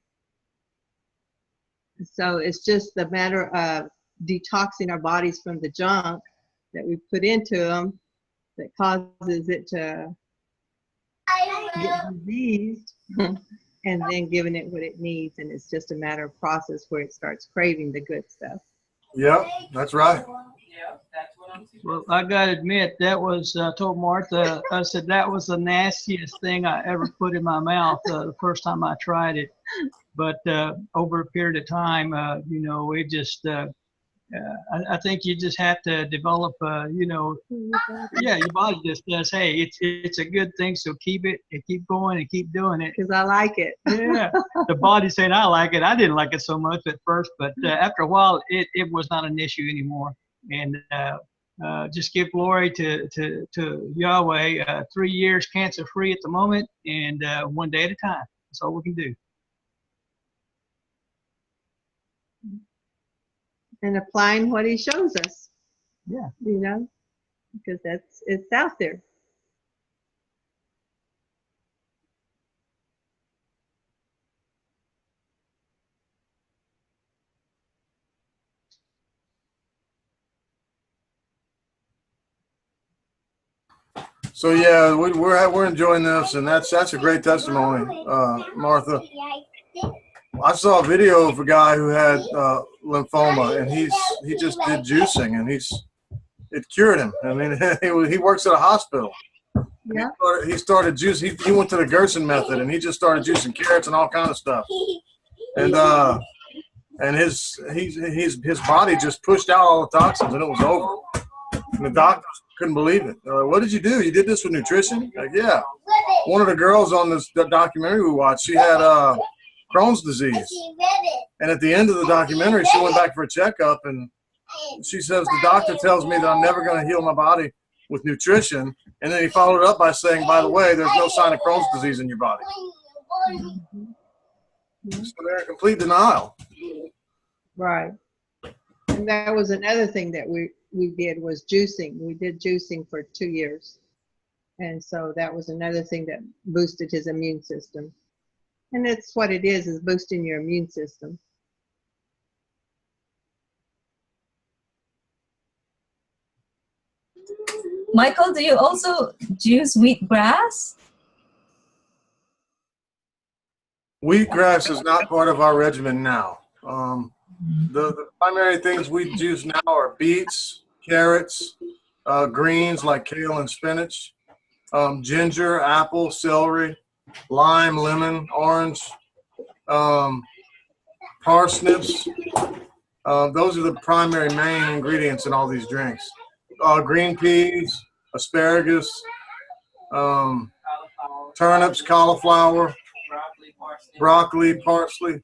So it's just a matter of detoxing our bodies from the junk that we put into them that causes it to get diseased, and then giving it what it needs. And it's just a matter of process where it starts craving the good stuff. Yep, that's right. Well, I gotta admit, that was, I told Martha, I said that was the nastiest thing I ever put in my mouth the first time I tried it. But over a period of time, you know, it just, I think you just have to develop, you know, yeah, your body just says, hey, it's a good thing, so keep it and keep going and keep doing it. Because I like it. Yeah, the body's saying I like it. I didn't like it so much at first, but after a while, it was not an issue anymore. And just give glory to Yahweh. 3 years cancer-free at the moment, and one day at a time. That's all we can do. And applying what he shows us. Yeah. You know, because it's out there. So yeah, we're enjoying this, and that's a great testimony, Martha. I saw a video of a guy who had lymphoma, and he just did juicing, and it cured him. I mean, he works at a hospital. Yeah. He started juicing. He went to the Gerson method, and he just started juicing carrots and all kind of stuff. And his body just pushed out all the toxins, and it was over. And the doctors couldn't believe it. They're like, "What did you do? You did this with nutrition?" Like, yeah. One of the girls on this documentary we watched, she had Crohn's disease. And at the end of the documentary, she went back for a checkup, and she says, the doctor tells me that I'm never going to heal my body with nutrition. And then he followed up by saying, by the way, there's no sign of Crohn's disease in your body. So they're in complete denial. Right. And that was another thing that we did was juicing. We did juicing for 2 years. And so that was another thing that boosted his immune system. And that's what it is boosting your immune system. Michael, do you also juice wheatgrass? Wheatgrass is not part of our regimen now. The primary things we juice now are beets, carrots, greens like kale and spinach, ginger, apple, celery, lime, lemon, orange, parsnips. Those are the primary main ingredients in all these drinks. Green peas, asparagus, turnips, cauliflower, broccoli, parsley.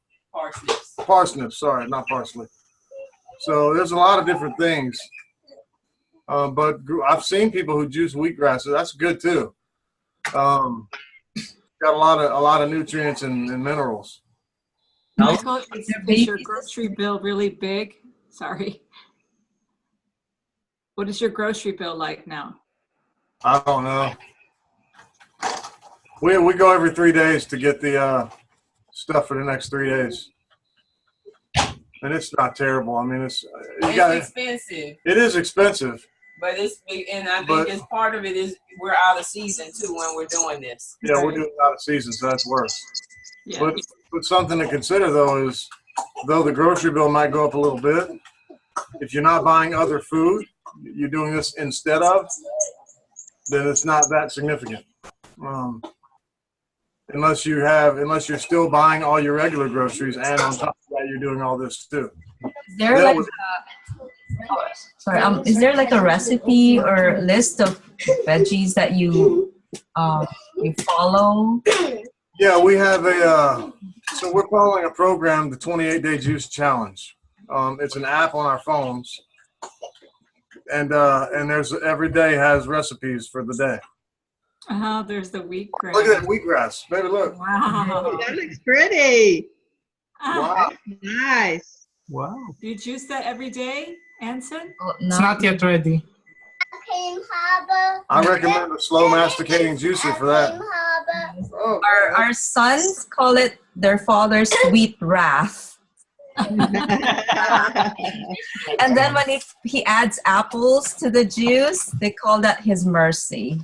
Parsnips, sorry, not parsley. So there's a lot of different things. But I've seen people who juice wheatgrass, so that's good too. Got a lot of nutrients and minerals. Michael, is your grocery bill really big? Sorry. What is your grocery bill like now? I don't know. We go every 3 days to get the stuff for the next 3 days, and it's not terrible. I mean, it's expensive. It is expensive. But it's big, and I think it's part of it is we're out of season too when we're doing this. Yeah, we're doing out of season, so that's worse. Yeah. But something to consider though is, though the grocery bill might go up a little bit, if you're not buying other food, you're doing this instead of, then it's not that significant. And unless you're still buying all your regular groceries, and on top of that, you're doing all this too. Is there like is there like a recipe or list of veggies that you follow? Yeah, we have so we're following a program, the 28-Day Juice Challenge. It's an app on our phones, and there's every day has recipes for the day. Oh, there's the wheatgrass. Look at that wheatgrass, baby. Look. Wow. That looks pretty. Wow. Nice. Wow. Do you juice that every day, Anson? It's not yet ready. I recommend a slow masticating juicer for that. Oh, Our sons call it their father's sweet wrath. And then when he adds apples to the juice, they call that his mercy.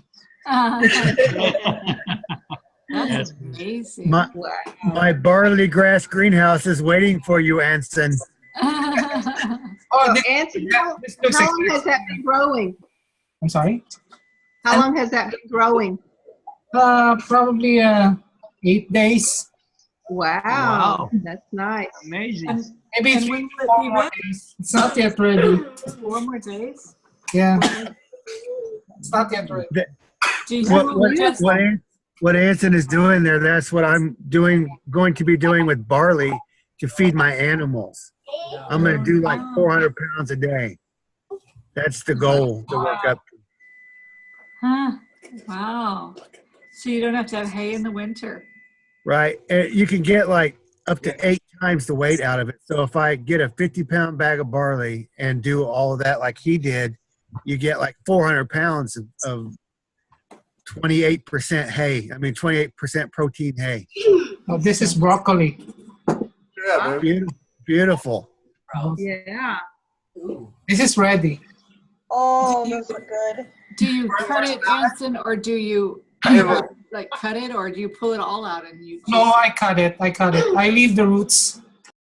That's amazing. My barley grass greenhouse is waiting for you, Anson. Oh, Anson, how long has that been growing? I'm sorry? How long has that been growing? Probably 8 days. Wow. That's nice. Amazing. Maybe And it's when will it 4 be more ready? days. It's not yet ready. 4 more days? Yeah. It's not yet ready. Do you just What Anson is doing there, that's what I'm going to be doing with barley to feed my animals. I'm going to do like 400 pounds a day. That's the goal to work up to. Huh. Wow. So you don't have to have hay in the winter. Right. And you can get like up to 8 times the weight out of it. So if I get a 50-pound bag of barley and do all of that like he did, you get like 400 pounds of 28% hay. I mean, 28% protein hay. Oh, this is broccoli. Yeah, baby. Beautiful. Yeah. This is ready. Oh, those are good. Do you cut it, Anson, or do you like cut it, or do you pull it all out and you? No, I cut it. I leave the roots.